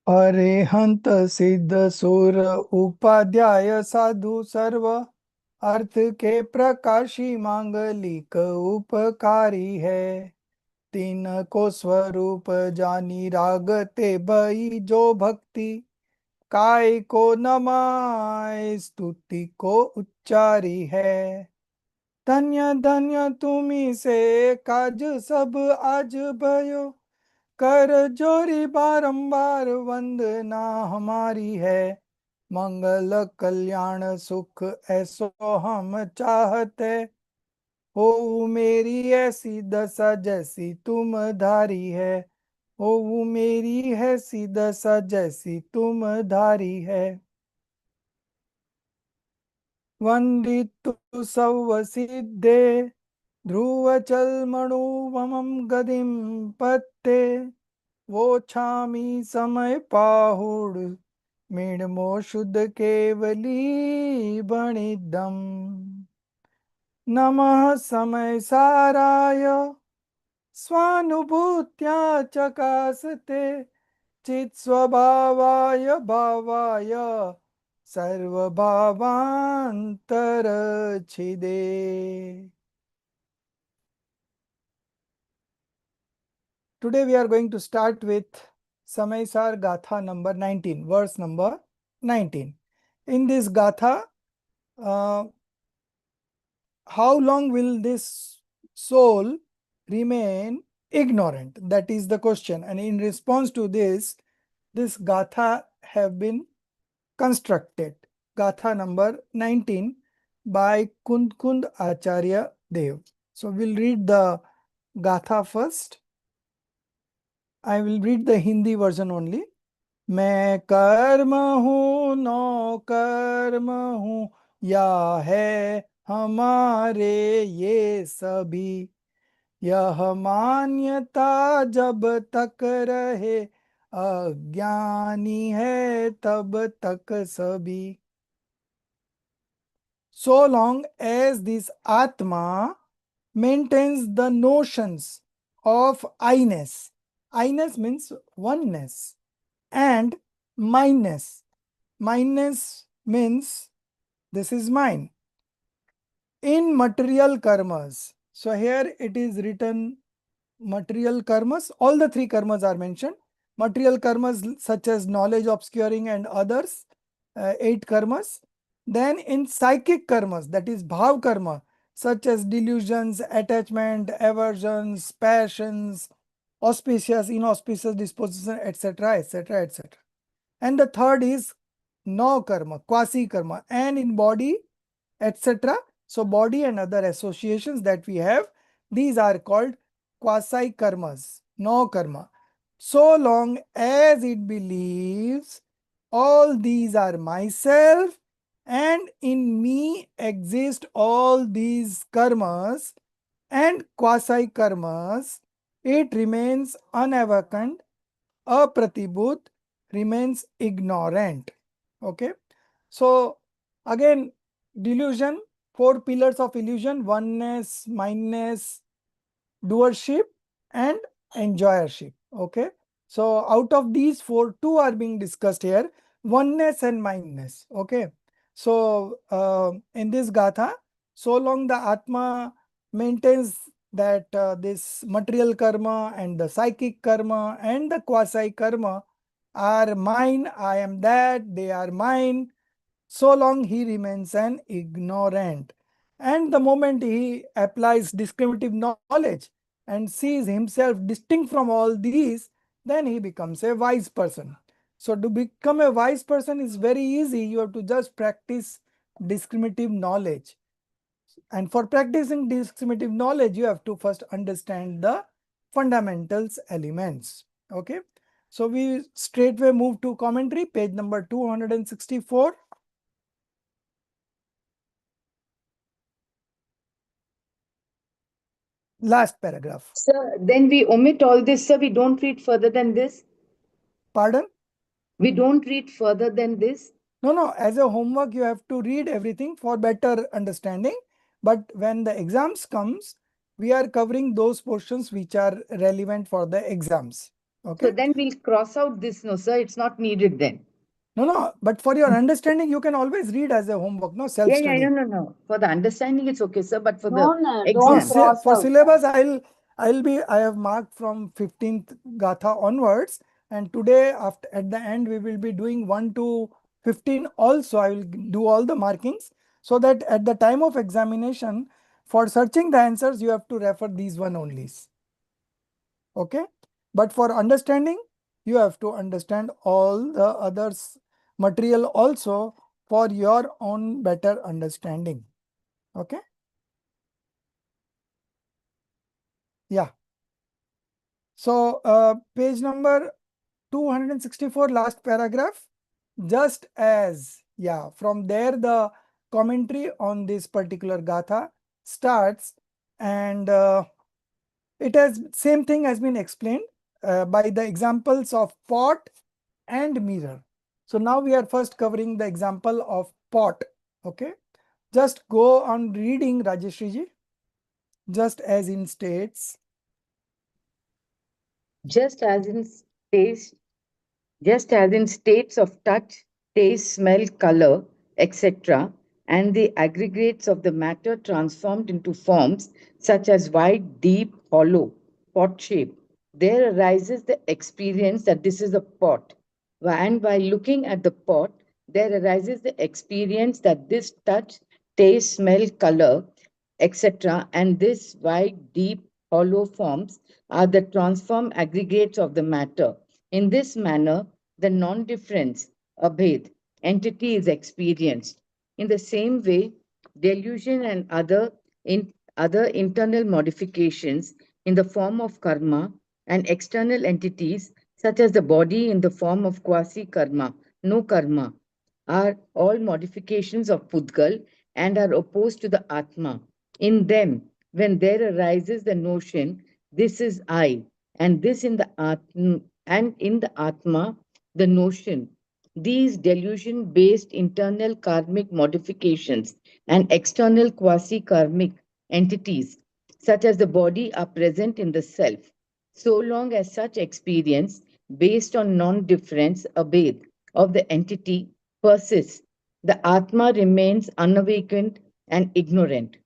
अरिहंत सिद्ध सुर उपाध्याय साधु सर्व अर्थ के प्रकाशी मांगलिक उपकारी है। तीन को स्वरूप जानी रागते भई जो भक्ति काय को नमाय स्तुति को उच्चारी है। धन्य धन्य तुम्ही से काज सब आज भयो कर जोरी बारंबार वंदना हमारी है। मंगल कल्याण सुख ऐसो हम चाहते हो मेरी ऐसी दशा जैसी तुम धारी है। हो मेरी ऐसी दशा जैसी तुम धारी है। वंदितु सव सिद्धे ध्रुव चलमणु मम गदिम पत्ते वोछामी समय पाहुड मिणमो शुद्ध केवली बणिदम। नमः समय साराय स्वानुभूत्या चकासते चित स्वभावाय भावाय सर्वभावांतर छिदे। Today we are going to start with Samaysar Gatha number 19, verse number 19. In this Gatha, how long will this soul remain ignorant? That is the question. And in response to this Gatha have been constructed. Gatha number 19 by Kund Acharya Dev. So we'll read the Gatha first. I will read the Hindi version only. मैं कर्म हूँ नौ कर्म हूँ या है हमारे ये सभी। यह मान्यता जब तक रहे अज्ञानी है तब तक सभी। So long as this Atma maintains the notions of I-ness. I-ness means oneness. And mineness. Mineness means this is mine. In material karmas. So here it is written material karmas. All the three karmas are mentioned. Material karmas such as knowledge obscuring and others. 8 karmas. Then in psychic karmas, that is bhav karma, such as delusions, attachment, aversions, passions, auspicious, inauspicious disposition, etc., etc., etc. And the third is no karma, quasi karma, and in body, etc. So body and other associations that we have, these are called quasi karmas, no karma. So long as it believes all these are myself and in me exist all these karmas and quasi karmas, it remains unawakened, apratibhut, remains ignorant. Okay. So again, delusion, 4 pillars of illusion: oneness, mindness, doership, and enjoyership. Okay. So out of these 4, 2 are being discussed here: oneness and mindness. Okay. So in this Gatha, so long the Atma maintains that this material karma and the psychic karma and the quasi karma are mine, I am that, they are mine, so long he remains an ignorant. And the moment he applies discriminative knowledge and sees himself distinct from all these, then he becomes a wise person. So to become a wise person is very easy. You have to just practice discriminative knowledge. And for practicing discriminative knowledge, you have to first understand the fundamentals elements. Okay. So we straightway move to commentary, page number 264. Last paragraph. Sir, then we omit all this, sir. We don't read further than this. Pardon? We don't read further than this. No. As a homework, you have to read everything for better understanding. But when the exams comes, we are covering those portions which are relevant for the exams. Okay. So then we'll cross out this. No, sir, it's not needed then. No, but for your understanding, you can always read as a homework, no, Yeah, self-study. no. For the understanding, it's okay, sir. But for No, the no, don't exam, cross For out. syllabus, I have marked from 15th Gatha onwards, and today after at the end we will be doing 1 to 15 also. I will do all the markings so that at the time of examination, for searching the answers, you have to refer these one only. Okay, but for understanding, you have to understand all the others material also for your own better understanding. Okay. Yeah. So page number 264, last paragraph. Just as, yeah, from there the commentary on this particular Gatha starts, and it has same thing has been explained by the examples of pot and mirror. So now we are first covering the example of pot. Okay, just go on reading, Rajeshri ji. Just as in states. just as in taste, just as in states of touch, taste, smell, color, etc., and the aggregates of the matter transformed into forms such as wide, deep, hollow, pot shape, there arises the experience that this is a pot. And by looking at the pot, there arises the experience that this touch, taste, smell, color, etc., and this wide, deep, hollow forms are the transformed aggregates of the matter. In this manner, the non-difference, abhed, entity is experienced. In the same way, delusion and other internal modifications in the form of karma and external entities such as the body in the form of quasi karma, no karma, are all modifications of Pudgal and are opposed to the Atma. In them, when there arises the notion, this is I, and this in the Atma, and in the Atma, the notion, these delusion based internal karmic modifications and external quasi karmic entities, such as the body, are present in the self. So long as such experience, based on non difference, abhed, of the entity persists, the Atma remains unawakened and ignorant.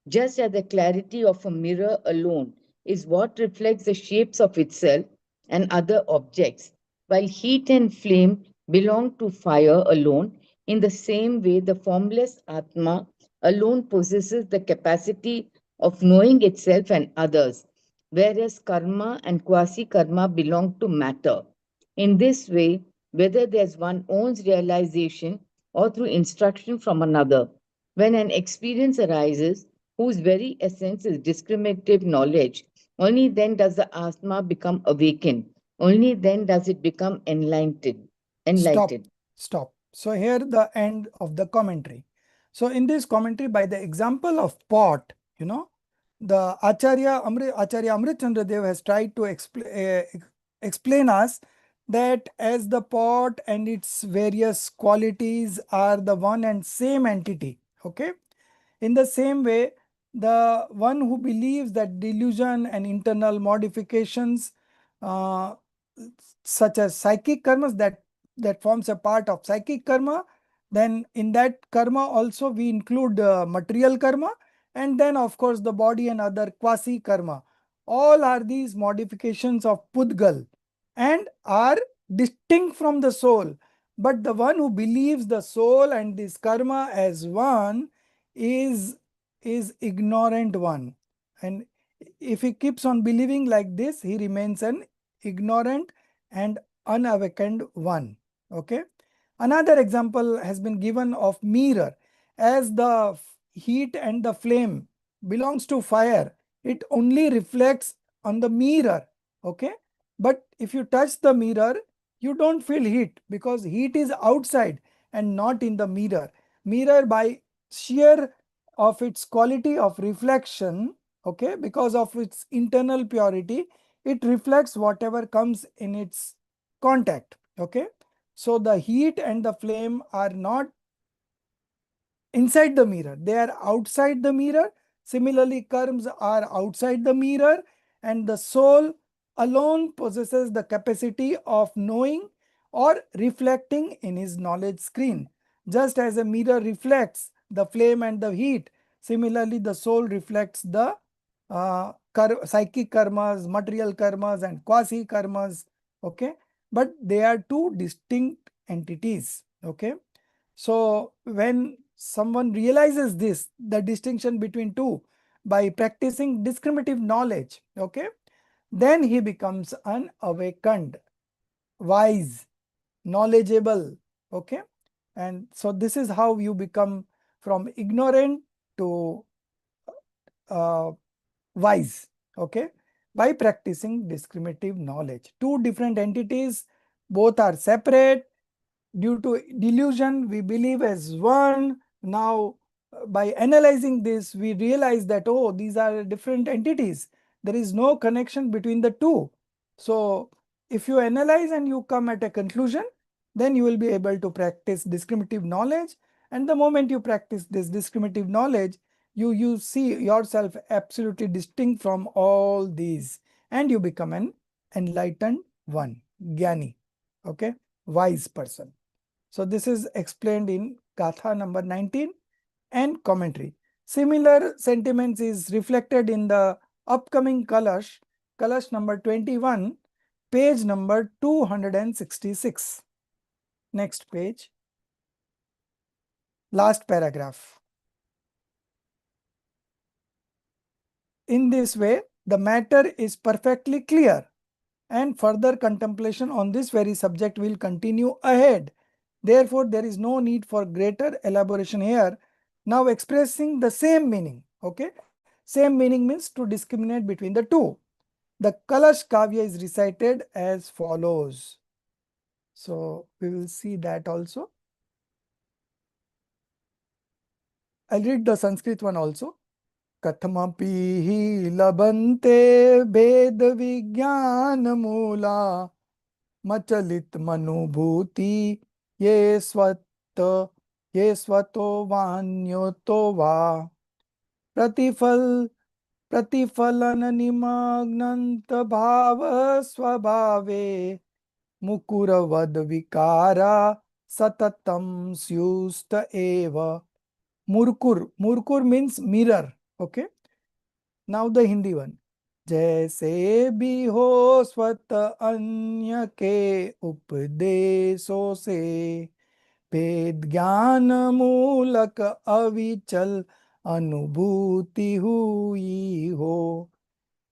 Just as the clarity of a mirror alone is what reflects the shapes of itself and other objects, while heat and flame belong to fire alone, in the same way the formless Atma alone possesses the capacity of knowing itself and others, whereas karma and quasi karma belong to matter. In this way, whether there's one own's realization or through instruction from another, when an experience arises whose very essence is discriminative knowledge, only then does the Atma become awakened. Only then does it become enlightened. Stop, Enlightened. stop. So here the end of the commentary. So in this commentary, by the example of pot, the Acharya Amrit Chandra Dev has tried to explain us that as the pot and its various qualities are the one and same entity. Okay. In the same way, the one who believes that delusion and internal modifications, uh, such as psychic karmas, that forms a part of psychic karma, then in that karma also we include material karma, and then of course the body and other quasi karma. All are these modifications of Pudgal and are distinct from the soul. But the one who believes the soul and this karma as one is ignorant one, and if he keeps on believing like this, he remains an ignorant and unawakened one. Okay. Another example has been given of mirror. As the heat and the flame belongs to fire, it only reflects on the mirror. Okay. But if you touch the mirror, you don't feel heat because heat is outside and not in the mirror. Mirror, by sheer of its quality of reflection, okay, because of its internal purity, it reflects whatever comes in its contact. Okay. So the heat and the flame are not inside the mirror, they are outside the mirror. Similarly, karms are outside the mirror, and the soul alone possesses the capacity of knowing or reflecting in his knowledge screen. Just as a mirror reflects the flame and the heat, similarly the soul reflects the psychic karmas, material karmas, and quasi karmas. Okay, but they are two distinct entities. Okay, so when someone realizes this, the distinction between two, by practicing discriminative knowledge, okay, then he becomes an awakened, wise, knowledgeable. Okay, and so this is how you become from ignorant to uh, wise. Okay, by practicing discriminative knowledge. Two different entities, both are separate. Due to delusion, we believe as one. Now, by analyzing this, we realize that, oh, these are different entities. There is no connection between the two. So, if you analyze and you come at a conclusion, then you will be able to practice discriminative knowledge. And the moment you practice this discriminative knowledge, you see yourself absolutely distinct from all these, and you become an enlightened one, Gyani, okay, wise person. So this is explained in Gatha number 19 and commentary. Similar sentiments is reflected in the upcoming Kalash, Kalash number 21, page number 266. Next page, last paragraph. In this way, the matter is perfectly clear, and further contemplation on this very subject will continue ahead. Therefore, there is no need for greater elaboration here. Now expressing the same meaning. Okay, same meaning means to discriminate between the two. The Kalash Kavya is recited as follows. So we will see that also. I'll read the Sanskrit one also. Kathamapi labante bhed vigyan mula मचलित मनुभूति ये स्वत ये स्वतो वान्योतो वा प्रतिफल प्रतिफलन निमग्नंत भाव स्वभावे मुकुरवद विकारा सततम स्युस्त एव. Murkur means mirror. Okay, now the Hindi one. जैसे भी हो स्वत अन्य के उपदेशों से भेद ज्ञान मूलक अविचल अनुभूति हुई हो,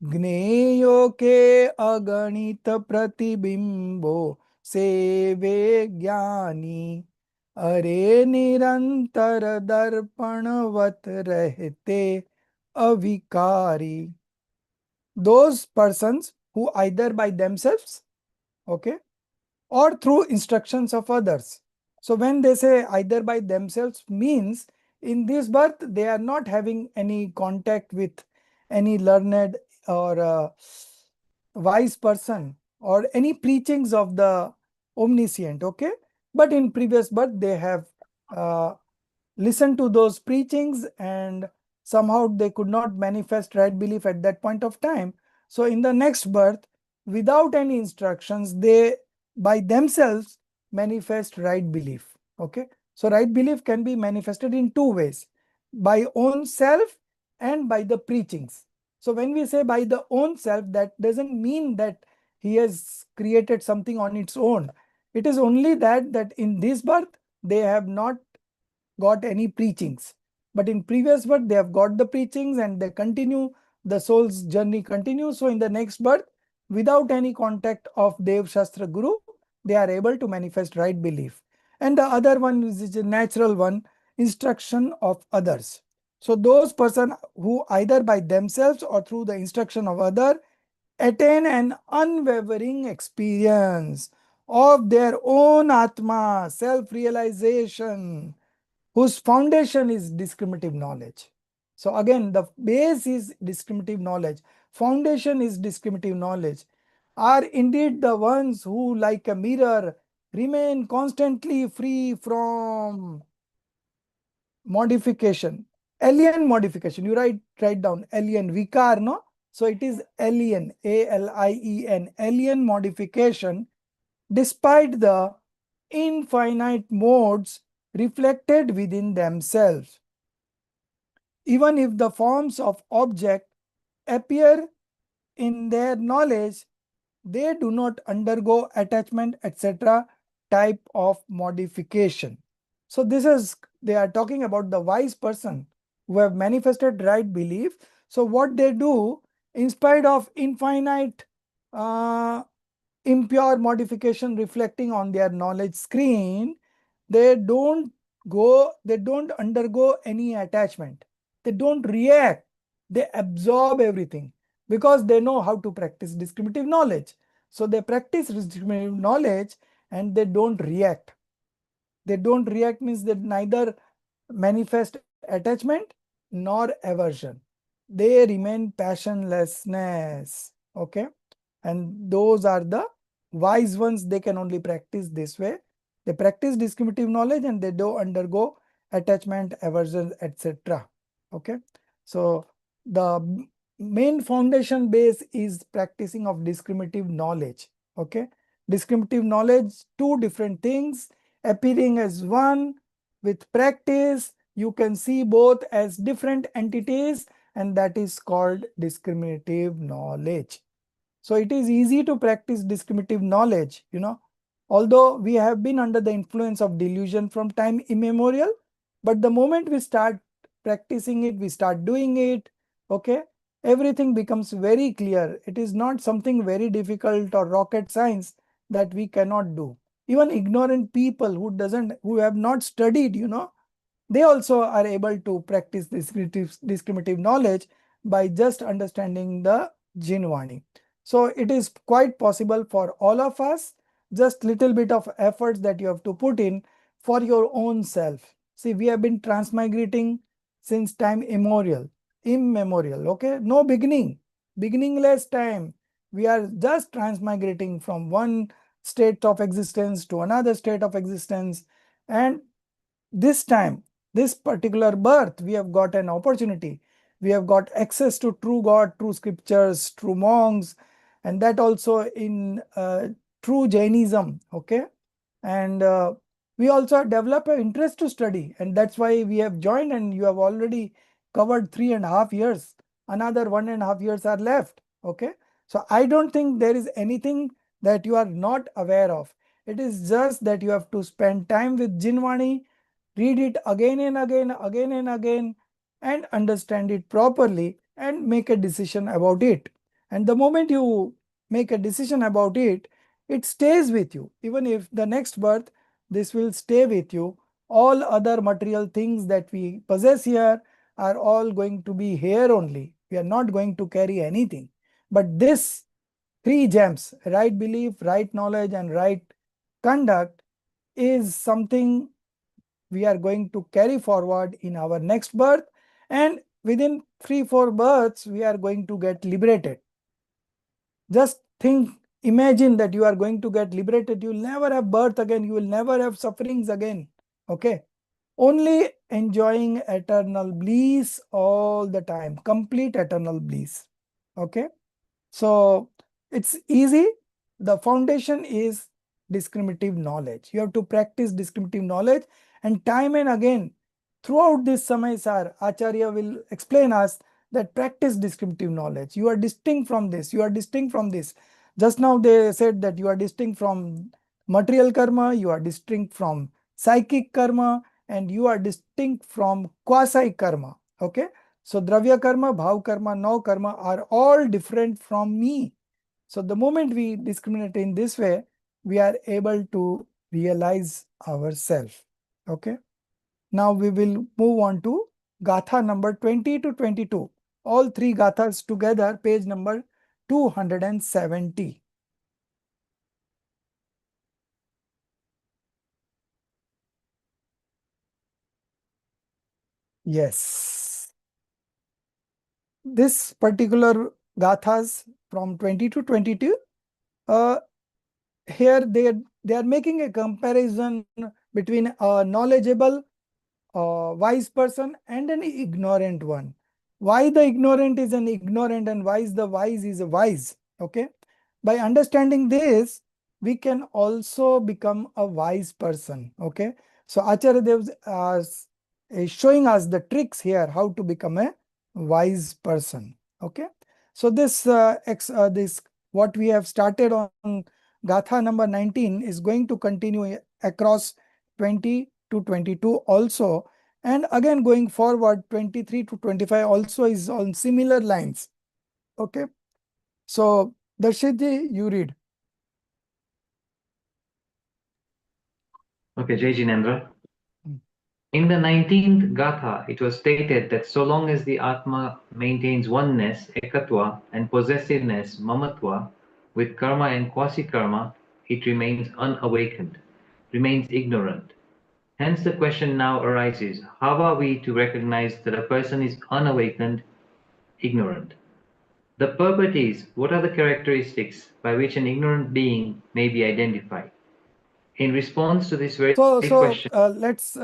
ज्ञेयों के अगणित प्रतिबिंबों से वे ज्ञानी अरे निरंतर दर्पणवत रहते अविकारी. Those persons who either by themselves, okay, or through instructions of others. So when they say either by themselves means in this birth they are not having any contact with any learned or wise person or any preachings of the omniscient, okay, but in previous birth they have uh, listened to those preachings and somehow they could not manifest right belief at that point of time. So in the next birth, without any instructions, they by themselves manifest right belief. Okay, so right belief can be manifested in two ways: by own self and by the preachings. So when we say by the own self, that doesn't mean that he has created something on its own. It is only that in this birth they have not got any preachings, but in previous birth they have got the preachings and they continue, the soul's journey continues. So in the next birth, without any contact of Dev Shastra Guru, they are able to manifest right belief. And the other one is a natural one, instruction of others. So those person who either by themselves or through the instruction of other attain an unwavering experience of their own Atma, self-realization, whose foundation is discriminative knowledge. So again, the base is discriminative knowledge, foundation is discriminative knowledge, are indeed the ones who, like a mirror, remain constantly free from modification, alien modification. You write down alien vikar, no? So it is alien, ALIEN, alien modification, despite the infinite modes reflected within themselves. Even if the forms of object appear in their knowledge, they do not undergo attachment, etc. type of modification. So this is, they are talking about the wise person who have manifested right belief. So what they do, in spite of infinite uh, impure modification reflecting on their knowledge screen, they don't undergo any attachment. They don't react. They absorb everything because they know how to practice discriminative knowledge. So they practice discriminative knowledge and they don't react. They don't react means they neither manifest attachment nor aversion. They remain passionlessness. Okay. And those are the wise ones. They can only practice this way. They practice discriminative knowledge and they do undergo attachment, aversion, etc. Okay. So the main foundation base is practicing of discriminative knowledge. Okay. Discriminative knowledge, two different things appearing as one. With practice, you can see both as different entities, and that is called discriminative knowledge. So it is easy to practice discriminative knowledge, although we have been under the influence of delusion from time immemorial, but the moment we start practicing it, we start doing it, okay, everything becomes very clear. It is not something very difficult or rocket science that we cannot do. Even ignorant people who have not studied, they also are able to practice discriminative knowledge by just understanding the Jinvani. So it is quite possible for all of us, just little bit of efforts that you have to put in for your own self. See, we have been transmigrating since time immemorial, okay? No beginning, beginningless time. We are just transmigrating from one state of existence to another state of existence. And this time, this particular birth, we have got an opportunity. We have got access to true God, true scriptures, true monks, and that also in true Jainism. Okay. And we also develop an interest to study, and that's why we have joined, and you have already covered 3.5 years. Another 1.5 years are left. Okay. So I don't think there is anything that you are not aware of. It is just that you have to spend time with Jinvani, read it again and again, and understand it properly and make a decision about it. And the moment you make a decision about it, it stays with you. Even if the next birth, this will stay with you. All other material things that we possess here are all going to be here only. We are not going to carry anything. But this three gems, right belief, right knowledge, and right conduct, is something we are going to carry forward in our next birth, and within 3-4 births we are going to get liberated. Just think, imagine that you are going to get liberated. You will never have birth again, you will never have sufferings again. Okay, only enjoying eternal bliss all the time, complete eternal bliss. Okay, so it's easy. The foundation is discriminative knowledge. You have to practice discriminative knowledge, and time and again throughout this Samaysar, Acharya will explain us that practice discriminative knowledge. You are distinct from this. You are distinct from this. Just now they said that you are distinct from material karma, you are distinct from psychic karma, and you are distinct from quasi karma. Okay. So Dravya karma, Bhav karma, Now karma are all different from me. So the moment we discriminate in this way, we are able to realize ourselves. Okay. Now we will move on to Gatha number 20 to 22. All three Gathas together, page number 270. Yes. This particular Gathas from 20 to 22, here they are making a comparison between a knowledgeable, wise person and an ignorant one. why the ignorant is an ignorant and why is the wise is a wise. Okay. By understanding this, we can also become a wise person. Okay. So Acharya Dev is showing us the tricks here how to become a wise person. Okay. So this what we have started on Gatha number 19 is going to continue across 20 to 22 also. And again, going forward, 23 to 25 also is on similar lines. Okay. So, Darshitji, you read. Okay, Jai Jinendra. Mm. In the 19th Gatha, it was stated that so long as the Atma maintains oneness, ekatva, and possessiveness, mamatva, with karma and quasi-karma, it remains unawakened, remains ignorant. Hence the question now arises, how are we to recognize that a person is unawakened, ignorant? The purport is, what are the characteristics by which an ignorant being may be identified? In response to this very question, Let's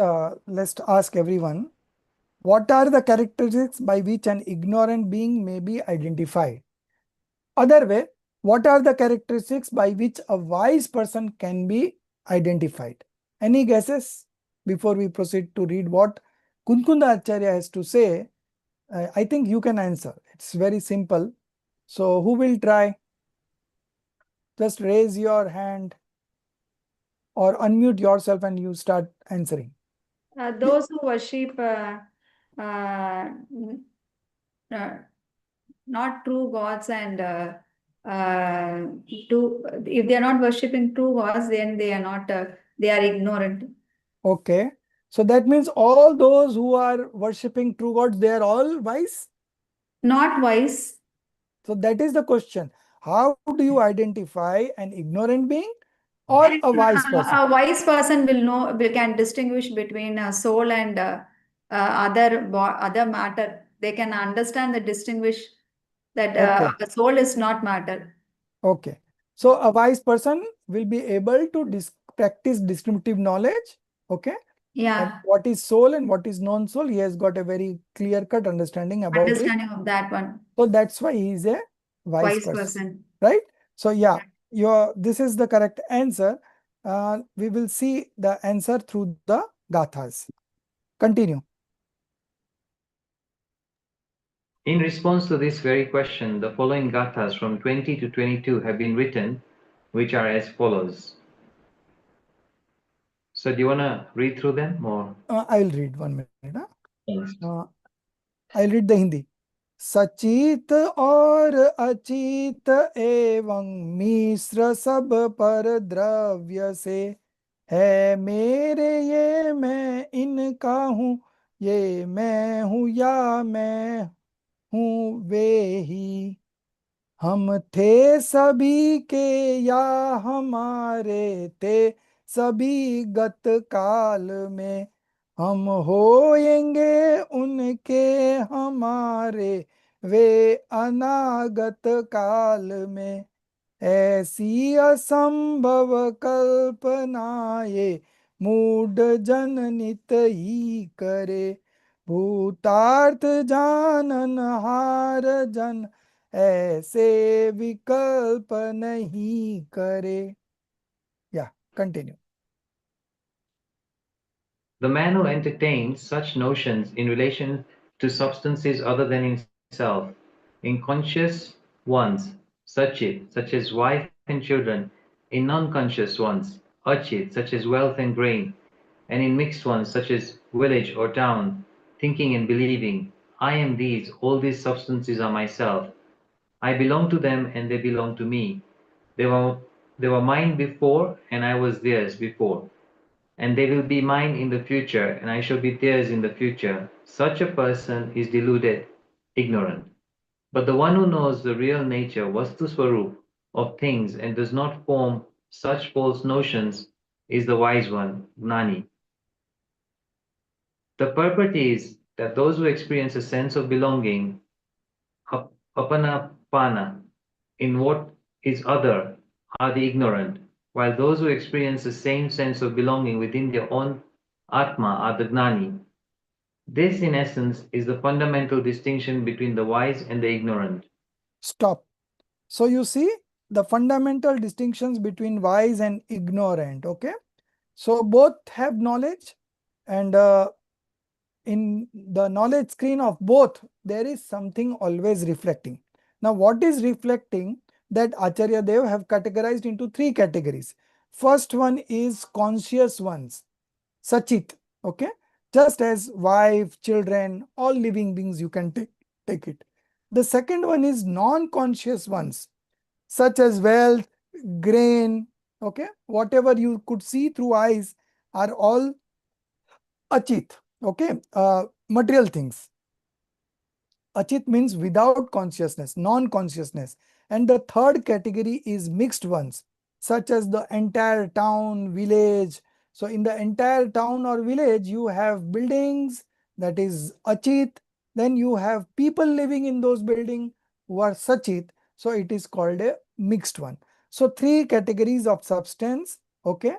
ask everyone, what are the characteristics by which an ignorant being may be identified? Other way, what are the characteristics by which a wise person can be identified? Any guesses before we proceed to read what Kunkunda Acharya has to say? I think you can answer. It's very simple. So who will try? Just raise your hand or unmute yourself and you start answering. Those who worship n- uh, not true gods and if they are not worshipping true gods, then they are not they are ignorant. Okay. So that means all those who are worshipping true gods, they are all wise? Not wise. So that is the question. How do you identify an ignorant being or a wise person? A wise person will know, will can distinguish between soul and other matter. They can understand the distinguish that Okay. soul is not matter. Okay. So a wise person will be able to practice distributive knowledge. Okay. And Yeah, what is soul and what is non-soul, he has got a very clear-cut understanding about it. understanding of that one. So that's why he is a wise Wise person. person. Right? So yeah, this is the correct answer. We will see the answer through the gathas. Continue. in response to this very question, the following gathas from 20 to 22 have been written, which are as follows. So do you want to read through them or? I will read 1 minute. Yes. I'll read the Hindi. सचित और अचित एवं मिश्र सब पर द्रव्य से है मेरे ये मैं इनका हूँ, ये मैं हूँ या मैं हूँ वे ही, हम थे सभी के या हमारे थे सभी गत काल में, हम होएंगे उनके हमारे वे अनागत काल में, ऐसी असंभव कल्पनाएं मूढ़ जन नित ही करे, भूतार्थ जानन हार जन ऐसे विकल्प नहीं करे. Yeah, continue. The man who entertains such notions in relation to substances other than himself, in conscious ones, Sachit, such as wife and children, in non-conscious ones, Achit, such as wealth and grain, and in mixed ones, such as village or town, thinking and believing, I am these, all these substances are myself. I belong to them and they belong to me. They were, they were mine before and I was theirs before. And they will be mine in the future, and I shall be theirs in the future. Such a person is deluded, ignorant. But the one who knows the real nature, Vastu Swarup, of things and does not form such false notions is the wise one, Gnani. The purport is that those who experience a sense of belonging, apanapana, in what is other, are the ignorant, while those who experience the same sense of belonging within their own Atma are the Gnani. This, in essence, is the fundamental distinction between the wise and the ignorant. Stop. So you see the fundamental distinctions between wise and ignorant. Okay. So both have knowledge, and in the knowledge screen of both, there is something always reflecting. Now, what is reflecting? That Acharya Dev have categorized into three categories. First one is conscious ones, Sachit. Okay. Just as wife, children, all living beings, you can take it. The second one is non-conscious ones, such as wealth, grain, okay, whatever you could see through eyes are all achit, okay, material things. Achit means without consciousness, non-consciousness. And the third category is mixed ones, such as the entire town, village. So in the entire town or village, you have buildings, that is achit. Then you have people living in those buildings who are sachit. So it is called a mixed one. So three categories of substance, okay.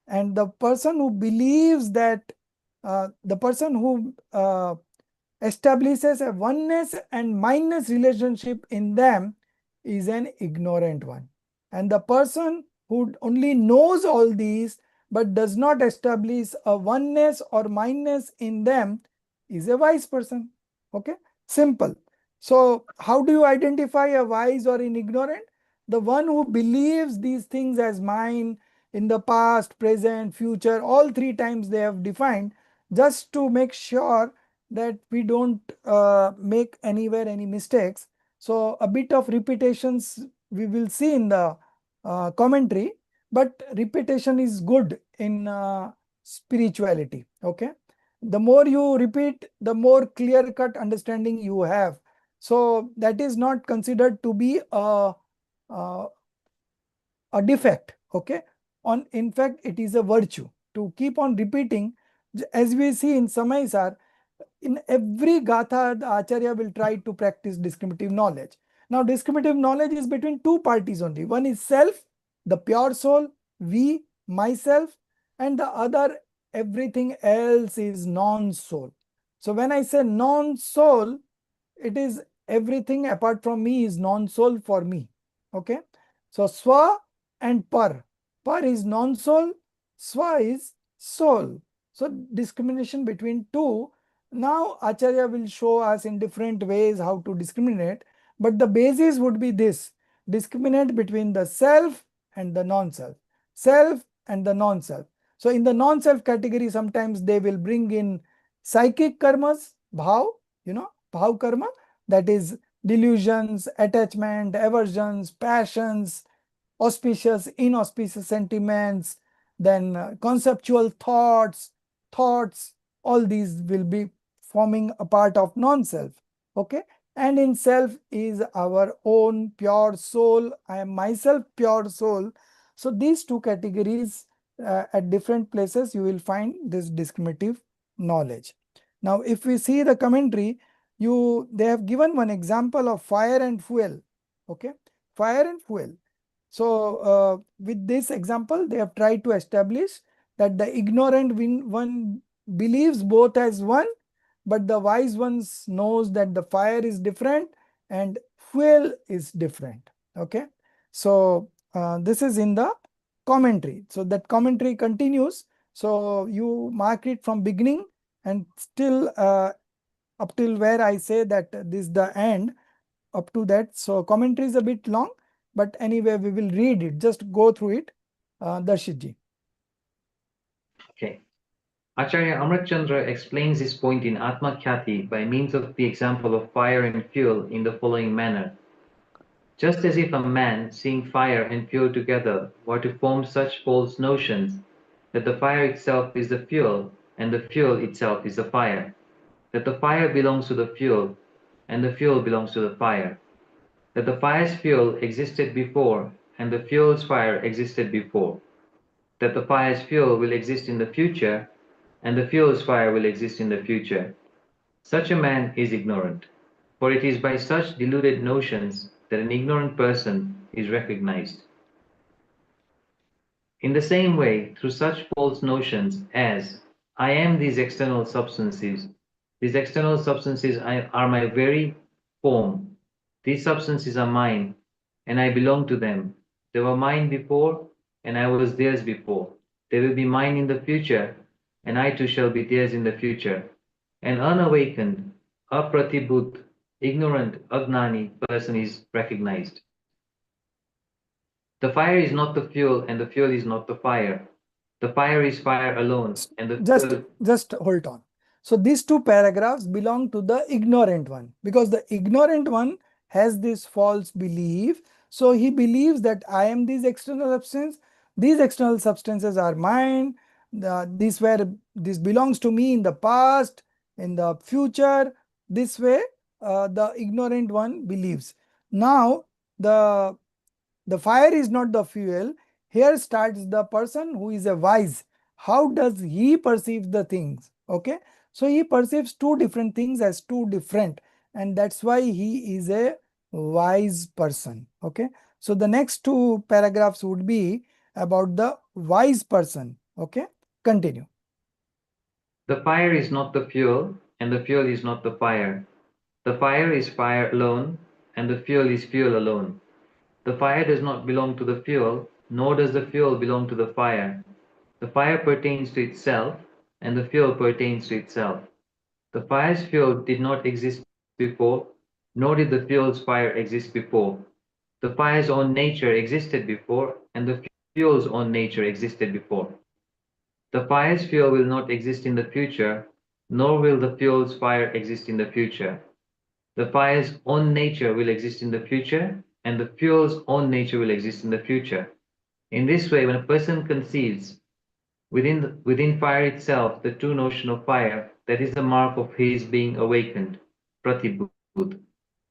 And the person who believes that, the person who establishes a oneness and minus relationship in them is an ignorant one. And the person who only knows all these but does not establish a oneness or minus in them is a wise person. Okay, simple. So how do you identify a wise or an ignorant? The one who believes these things as mine in the past, present, future, all three times they have defined, just to make sure that we don't make anywhere any mistakes. So a bit of repetitions we will see in the commentary, but repetition is good in spirituality. Okay, the more you repeat, the more clear cut understanding you have. So that is not considered to be a, a defect. Okay, on in fact it is a virtue to keep on repeating. As we see in Samaysar, in every gatha, the Acharya will try to practice discriminative knowledge. Now, discriminative knowledge is between two parties only. One is self, the pure soul, we, myself, and the other, everything else is non-soul. So when I say non-soul, it is everything apart from me is non-soul for me. Okay. So swa and par. Par is non-soul, swa is soul. So discrimination between two. Now Acharya will show us in different ways how to discriminate, but the basis would be this: discriminate between the self and the non-self, self and the non-self. So in the non-self category, sometimes they will bring in psychic karmas, bhav, bhav karma, that is delusions, attachment, aversions, passions, auspicious, inauspicious sentiments, then conceptual thoughts, all these will be forming a part of non-self. Okay. And in self is our own pure soul. I am myself pure soul. So these two categories, at different places, you will find this discriminative knowledge. Now, if we see the commentary, they have given one example of fire and fuel. Okay. Fire and fuel. So with this example, they have tried to establish that the ignorant one believes both as one, but the wise ones knows that the fire is different and fuel is different. Okay. So this is in the commentary. So that commentary continues. So you mark it from beginning and still up till where I say that this is the end, up to that. So commentary is a bit long, but anyway, we will read it. Just go through it, Darshit. Okay. Acharya Amritchandra explains this point in Atma Khyati by means of the example of fire and fuel in the following manner. Just as if a man, seeing fire and fuel together, were to form such false notions that the fire itself is the fuel and the fuel itself is the fire, that the fire belongs to the fuel and the fuel belongs to the fire, that the fire's fuel existed before and the fuel's fire existed before, that the fire's fuel will exist in the future and the fuel's fire will exist in the future. Such a man is ignorant, for it is by such deluded notions that an ignorant person is recognized. In the same way, through such false notions as, I am these external substances, These external substances are my very form. These substances are mine, and I belong to them. They were mine before, and I was theirs before. They will be mine in the future, and I too shall be theirs in the future. An unawakened, apratibut, ignorant, agnani person is recognized. The fire is not the fuel, and the fuel is not the fire. The fire is fire alone, and the fuel. Just hold on. So these two paragraphs belong to the ignorant one, because the ignorant one has this false belief. So he believes that I am this external substance. These external substances are mine. This belongs to me in the past, in the future. This way, the ignorant one believes. Now, the fire is not the fuel. Here starts the person who is a wise. How does he perceive the things? Okay, so he perceives two different things as two different, and that's why he is a wise person. Okay, so the next two paragraphs would be about the wise person. Okay, continue. The fire is not the fuel, and the fuel is not the fire. The fire is fire alone, and the fuel is fuel alone. The fire does not belong to the fuel, nor does the fuel belong to the fire. The fire pertains to itself, and the fuel pertains to itself. The fire's fuel did not exist before, nor did the fuel's fire exist before. The fire's own nature existed before, and the fuel's own nature existed before. The fire's fuel will not exist in the future, nor will the fuel's fire exist in the future. The fire's own nature will exist in the future, and the fuel's own nature will exist in the future. In this way, when a person conceives within fire itself the true notion of fire, that is the mark of his being awakened, pratibut.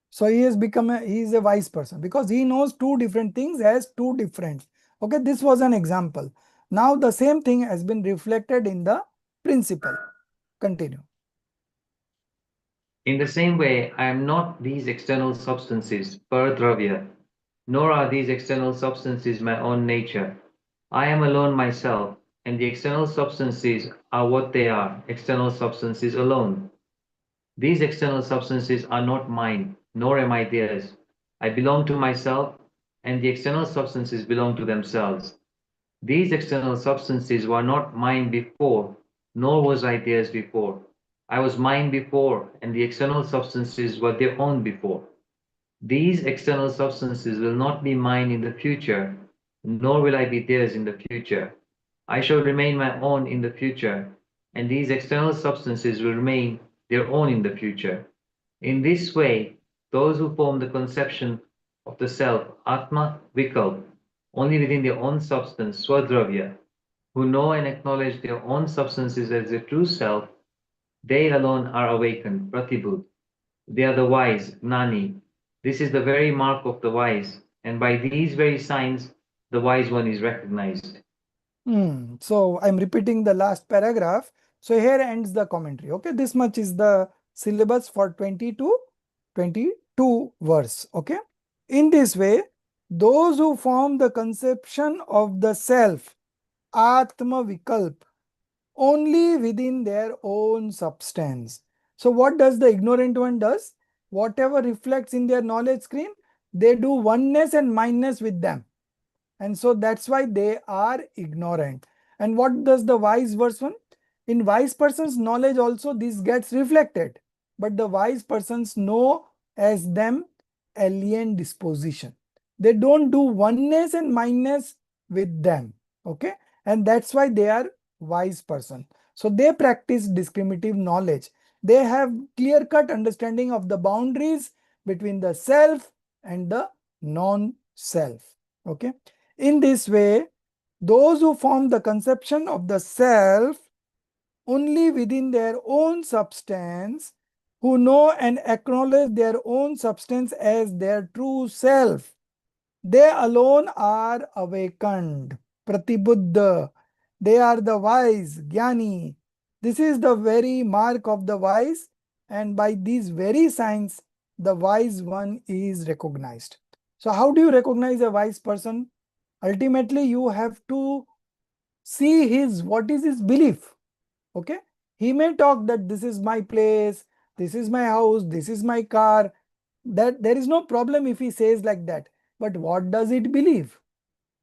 So he has become he is a wise person because he knows two different things as two different. Okay, this was an example. Now the same thing has been reflected in the principle. Continue. In the same way, I am not these external substances, paradravya, nor are these external substances my own nature. I am alone myself, and the external substances are what they are, external substances alone. These external substances are not mine, nor am I theirs. I belong to myself, and the external substances belong to themselves. These external substances were not mine before, nor was I theirs before. I was mine before, and the external substances were their own before. These external substances will not be mine in the future, nor will I be theirs in the future. I shall remain my own in the future, and these external substances will remain their own in the future. In this way, those who form the conception of the self, Atma Vikalp, only within their own substance, Swadravya, who know and acknowledge their own substances as their true self, they alone are awakened, Pratibhut. They are the wise, Gnani. This is the very mark of the wise, and by these very signs, the wise one is recognized. So I'm repeating the last paragraph. So here ends the commentary. Okay, this much is the syllabus for 22 verse. Okay, in this way, those who form the conception of the self, Atma Vikalp, only within their own substance. So what does the ignorant one does? Whatever reflects in their knowledge screen, they do oneness and mineness with them. And so that's why they are ignorant. And what does the wise person? In wise person's knowledge also this gets reflected. But the wise persons know as them alien disposition. They don't do oneness and mineness with them. Okay. And that's why they are wise person. So they practice discriminative knowledge. They have clear-cut understanding of the boundaries between the self and the non-self. Okay. In this way, those who form the conception of the self only within their own substance, who know and acknowledge their own substance as their true self, they alone are awakened, Pratibuddha. They are the wise, Jnani. This is the very mark of the wise, and by these very signs, the wise one is recognized. So how do you recognize a wise person? Ultimately, you have to see what is his belief. Okay. He may talk that this is my place, this is my house, this is my car. That there is no problem if he says like that. But what does it believe?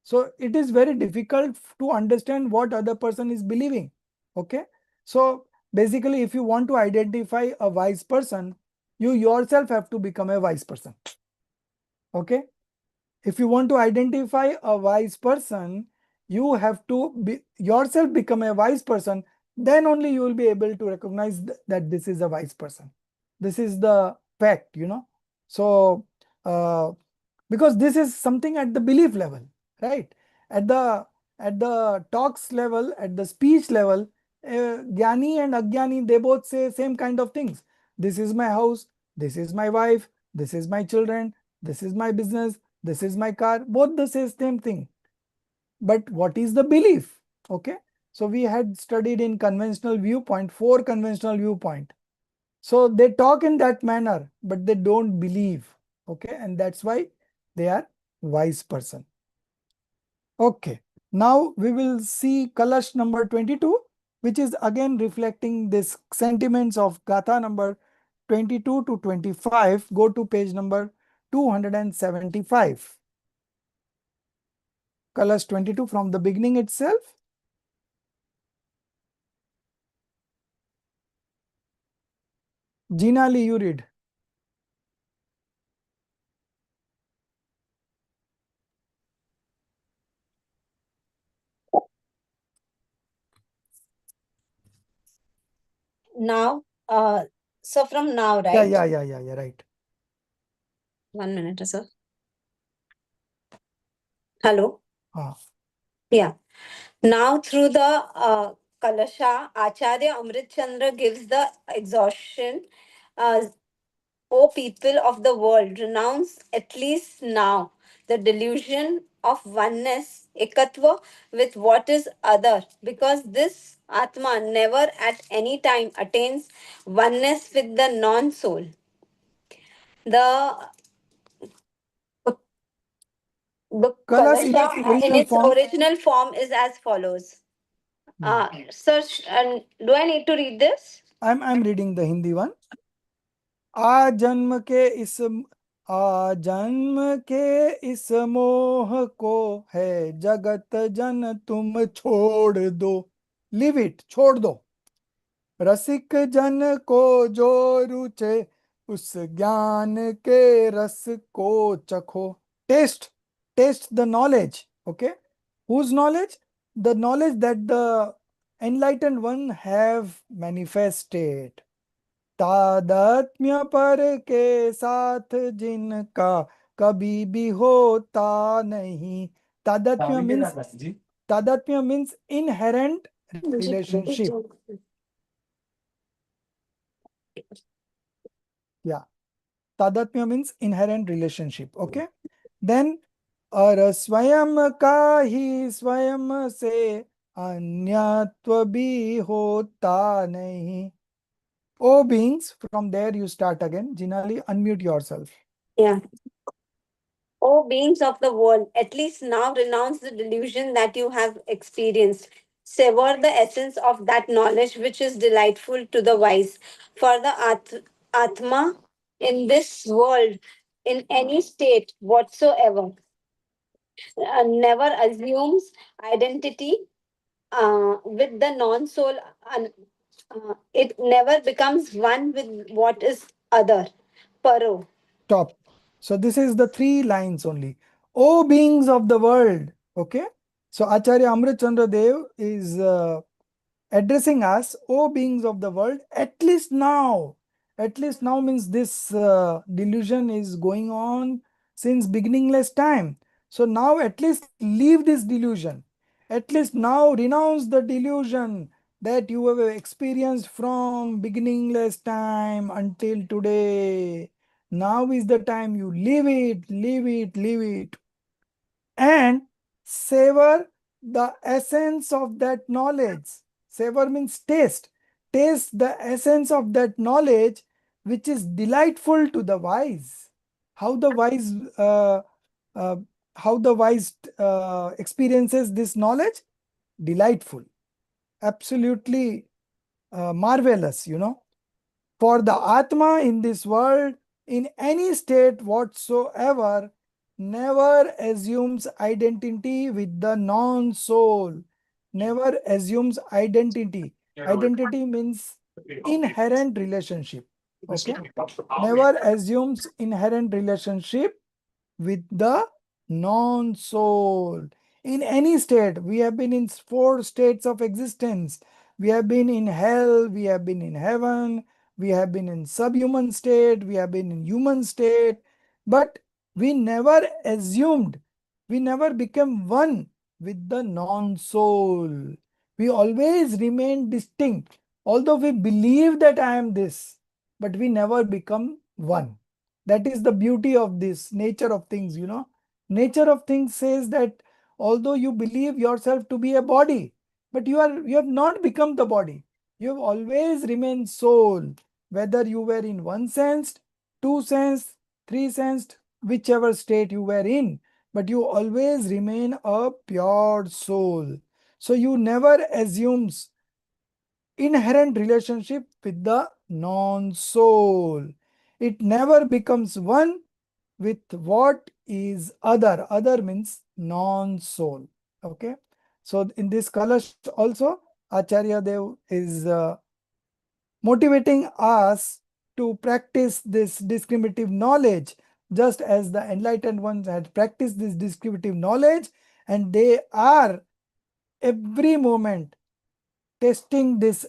So it is very difficult to understand what other person is believing. Okay. So basically, if you want to identify a wise person, you yourself have to become a wise person. Okay. If you want to identify a wise person, you have to yourself become a wise person. Then only you will be able to recognize that this is a wise person. This is the fact, So, because this is something at the belief level, right? At the talks level, at the speech level, Gyani and Agyani, they both say same kind of things. This is my house, this is my wife, this is my children, this is my business, this is my car. Both the same thing. But what is the belief? Okay. So we had studied in conventional viewpoint, 4 conventional viewpoint. So they talk in that manner, but they don't believe. Okay. And that's why they are wise person. Okay. Now we will see Kalash number 22, which is again reflecting this sentiments of Gatha number 22 to 25. Go to page number 275. Kalash 22 from the beginning itself. Jinali, you read. Now, so from now, Yeah, right? yeah, right. 1 minute, sir. Hello. Ah. Yeah. Now, through the Kalasha, Acharya Amrit Chandra gives the exhaustion. O people of the world, renounce at least now the delusion of oneness, ekatva, with what is other, because this Atma never at any time attains oneness with the non soul. The Kalash in its Kalasha in original its form. original form is as follows. Search, and do I need to read this? I'm reading the Hindi one. आ जन्म के इस आ जन्म के इस मोह को है जगत जन तुम छोड़ दो. लीव इट, छोड़ दो. रसिक जन को जो रुचे उस ज्ञान के रस को चखो. Taste, taste the knowledge. Okay. Whose knowledge? The knowledge that the enlightened one have manifested. तादात्म्य पर के साथ जिनका कभी भी होता नहीं. तादात्म्य means inherent relationship. Yeah. तादात्म्य means inherent relationship. Okay. Then और स्वयं का ही स्वयं से अन्यत्व भी होता नहीं. O beings, from there you start again. Jinali, unmute yourself. Yeah. O beings of the world, at least now renounce the delusion that you have experienced. Sever the essence of that knowledge which is delightful to the wise. For the Atma in this world, in any state whatsoever, never assumes identity with the non soul. It never becomes one with what is other. Paro. Top. So this is the 3 lines only. O beings of the world. Okay. So Acharya Amrit Chandra Dev is addressing us, O beings of the world, at least now. At least now means this delusion is going on since beginningless time. So now at least leave this delusion. At least now renounce the delusion that you have experienced from beginningless time until today. Now is the time you leave it, leave it, leave it. And savor the essence of that knowledge. Savor means taste. Taste the essence of that knowledge which is delightful to the wise. How the wise uh, experiences this knowledge? Delightful. Absolutely marvelous, For the Atma in this world, in any state whatsoever, never assumes identity with the non-soul. Never assumes identity. Identity means inherent relationship. Okay? Never assumes inherent relationship with the non-soul. In any state, we have been in 4 states of existence. We have been in hell, we have been in heaven, we have been in subhuman state, we have been in human state, but we never assumed, we never became one with the non-soul. We always remain distinct. Although we believe that I am this, but we never become one. That is the beauty of this nature of things, Nature of things says that although you believe yourself to be a body, but you have not become the body. You have always remained soul, whether you were in 1 sensed, 2 sensed, 3 sensed, whichever state you were in, but you always remain a pure soul. So you never assumes inherent relationship with the non-soul. It never becomes one with what is other. Other means non-soul. Okay. So in this Kalash also, Acharya Dev is motivating us to practice this discriminative knowledge, just as the enlightened ones had practiced this discriminative knowledge, and they are every moment testing this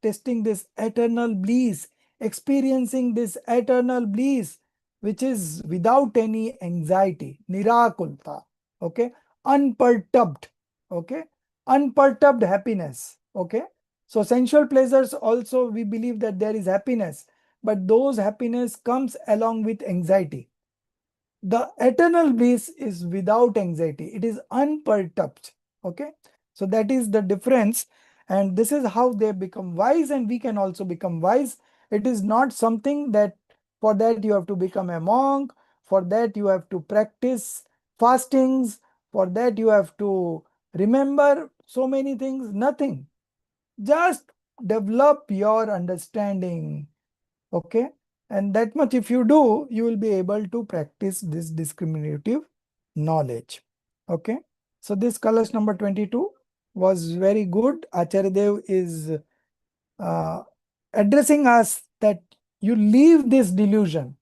testing this eternal bliss, experiencing this eternal bliss, which is without any anxiety, nirakulta, okay, unperturbed, okay, unperturbed happiness, okay. So sensual pleasures also, we believe that there is happiness, but those happiness comes along with anxiety. The eternal bliss is without anxiety. It is unperturbed. Okay. So that is the difference. And this is how they become wise, and we can also become wise. It is not something that for that you have to become a monk, for that you have to practice fastings, for that you have to remember so many things. Nothing. Just develop your understanding. Okay. And that much if you do, you will be able to practice this discriminative knowledge. Okay. So this Kalash number 22 was very good. Acharya Dev is uh, addressing us that you leave this delusion.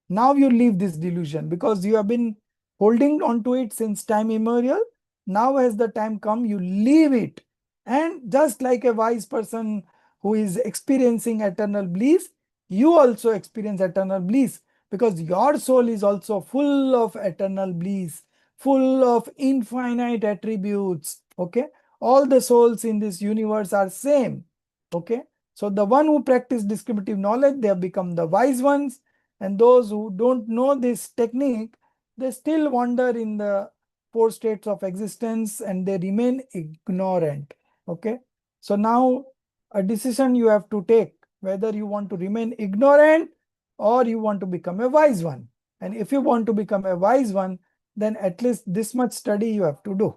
Now you leave this delusion because you have been holding on to it since time immemorial. Now has the time come, you leave it. And just like a wise person who is experiencing eternal bliss, you also experience eternal bliss because your soul is also full of eternal bliss, full of infinite attributes. Okay. All the souls in this universe are same. Okay. So the one who practice discriminative knowledge, they have become the wise ones. And those who don't know this technique, they still wander in the 4 states of existence and they remain ignorant. Okay. So now a decision you have to take whether you want to remain ignorant or you want to become a wise one. And if you want to become a wise one, then at least this much study you have to do.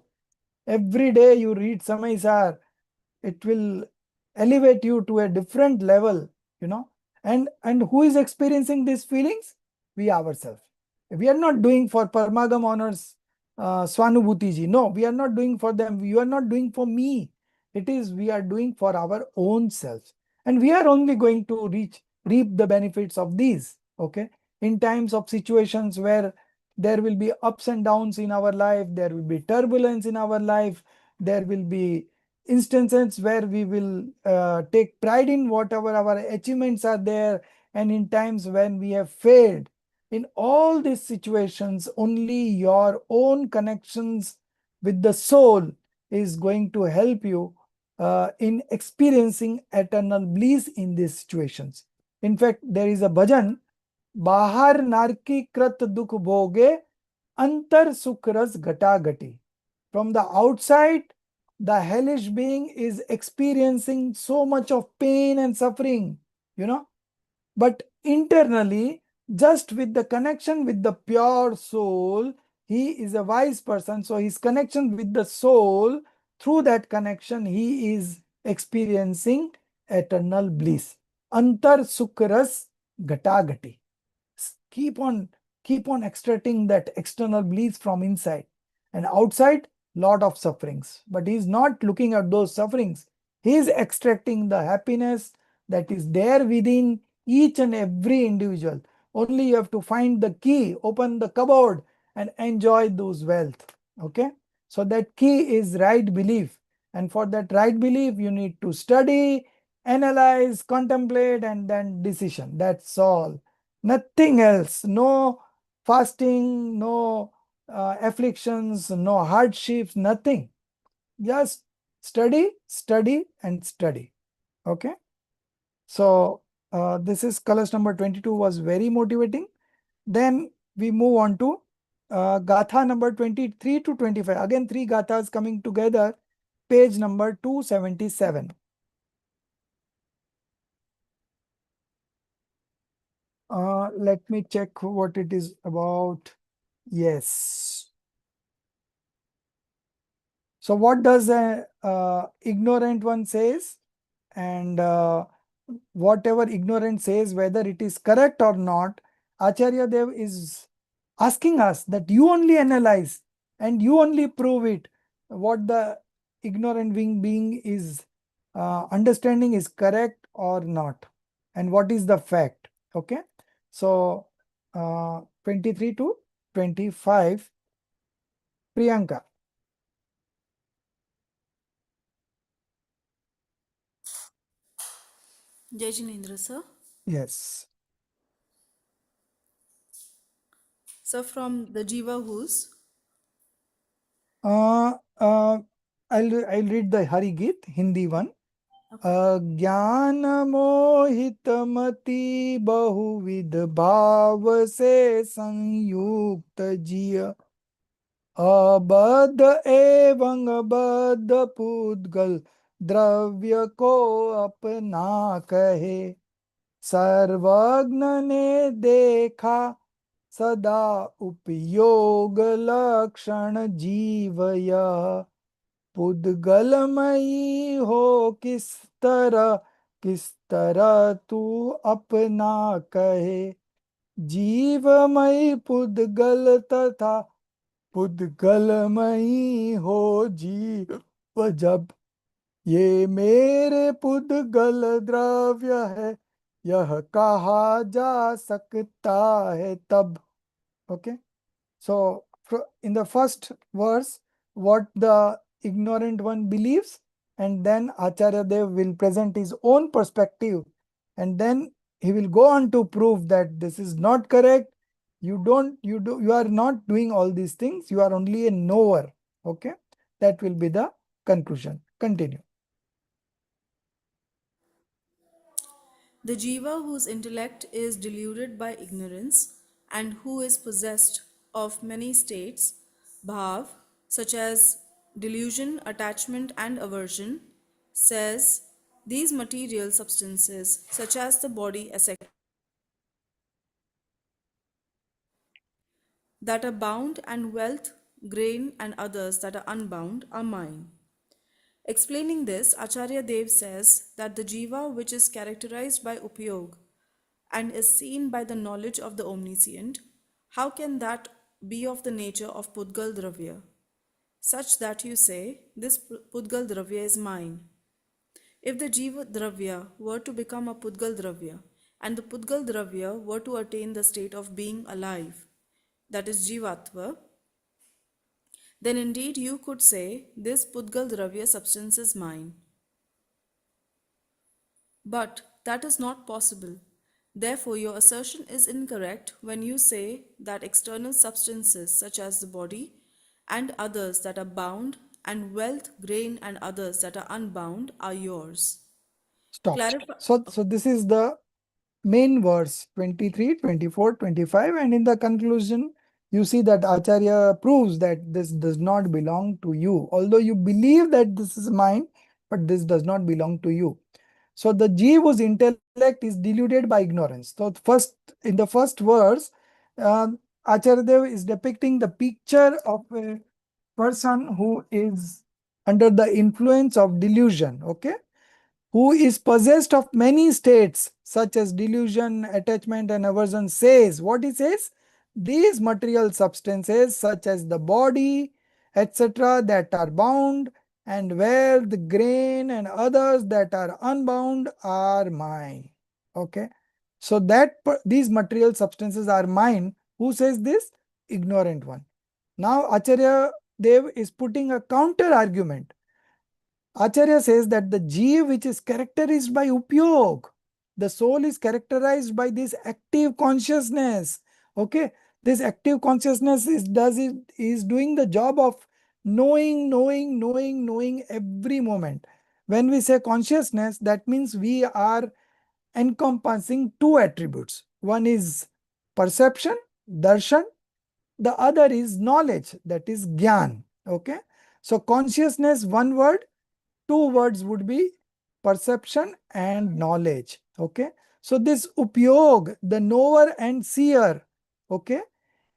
Every day you read Samaysaar, it will elevate you to a different level, and who is experiencing these feelings? We ourselves. We are not doing for Parmagam honors Swanubhuti ji. No, we are not doing for them. You are not doing for me. It is we are doing for our own selves. And we are only going to reap the benefits of these. Okay. In times of situations where there will be ups and downs in our life, there will be turbulence in our life, there will be instances where we will take pride in whatever our achievements are there, and in times when we have failed. In all these situations, only your own connections with the soul is going to help you in experiencing eternal bliss in these situations. In fact, there is a bhajan, Bahar narki krat dukh bhoge, antar sukh ras gata gati. From the outside, the hellish being is experiencing so much of pain and suffering, but internally, just with the connection with the pure soul, he is a wise person. So his connection with the soul, through that connection, he is experiencing eternal bliss. Antar sukras ghatagati. Keep on extracting that external bliss from inside, and outside lot of sufferings, but he is not looking at those sufferings. He is extracting the happiness that is there within each and every individual. Only you have to find the key, open the cupboard and enjoy those wealth. Okay, so that key is right belief, and for that right belief you need to study, analyze, contemplate, and then decision. That's all, nothing else. No fasting, no afflictions, no hardships, nothing. Just study, study, and study. Okay. So this is colors number 22 was very motivating. Then we move on to Gatha number 23 to 25. Again, three Gathas coming together. Page number 277. Let me check what it is about. Yes. So what does a ignorant one says? And whatever ignorant says, whether it is correct or not, Acharya Dev is asking us that you only analyze and you only prove it, what the ignorant being is understanding is correct or not, and what is the fact. Okay, so 23 to 25, Priyanka. Jai Jinendra, sir. Yes. So from the Jiva whose? Uh, uh, I'll read the Hari Git, Hindi one. Okay. अज्ञान मोहित मति बहुविध भाव से संयुक्त जिय अबद्ध एवं बद्ध पुद्गल द्रव्य को अपना कहे सर्वज्ञ ने देखा सदा उपयोग लक्षण जीवय पुद्गलमयी हो किस तरह तू अपना कहे जीवमयी पुद्गल तथा पुद्गलमयी हो जीव जब ये मेरे पुद्गल द्रव्य है यह कहा जा सकता है तब. Okay, so in the first verse, what the ignorant one believes, and then Acharya Dev will present his own perspective, and then he will go on to prove that this is not correct. You are not doing all these things. You are only a knower. Okay, that will be the conclusion. Continue. The Jiva whose intellect is deluded by ignorance and who is possessed of many states, bhav, such as delusion, attachment, and aversion, says these material substances, such as the body, etc., that are bound, and wealth, grain, and others that are unbound, are mine. Explaining this, Acharya Dev says that the jiva which is characterized by upyog and is seen by the knowledge of the omniscient, how can that be of the nature of Pudgal Dravya, such that you say, this Pudgal Dravya is mine? If the Jiva Dravya were to become a Pudgal Dravya, and the Pudgal Dravya were to attain the state of being alive, that is Jivatva, then indeed you could say, this Pudgal Dravya substance is mine. But that is not possible. Therefore, your assertion is incorrect when you say that external substances such as the body and others that are bound, and wealth, grain, and others that are unbound are yours. Stop. Clarify. So this is the main verse 23, 24, 25, and in the conclusion you see that Acharya proves that this does not belong to you, although you believe that this is mine, but this does not belong to you. So the Jeev whose intellect is deluded by ignorance. So first, in the first verse, Acharya Dev is depicting the picture of a person who is under the influence of delusion. Okay, who is possessed of many states such as delusion, attachment and aversion, says, what he says? These material substances such as the body, etc., that are bound, and wealth, grain and others that are unbound are mine. Okay. So that these material substances are mine. Who says this? Ignorant one. Now Acharya Dev is putting a counter argument. Acharya says that the Jeev which is characterized by upyog, the soul is characterized by this active consciousness. Okay, this active consciousness is doing the job of knowing every moment. When we say consciousness, that means we are encompassing two attributes. One is perception, darshan. The other is knowledge, that is gyan. Okay, so consciousness, one word. Two words would be perception and knowledge. Okay. So this upyog, the knower and seer. Okay.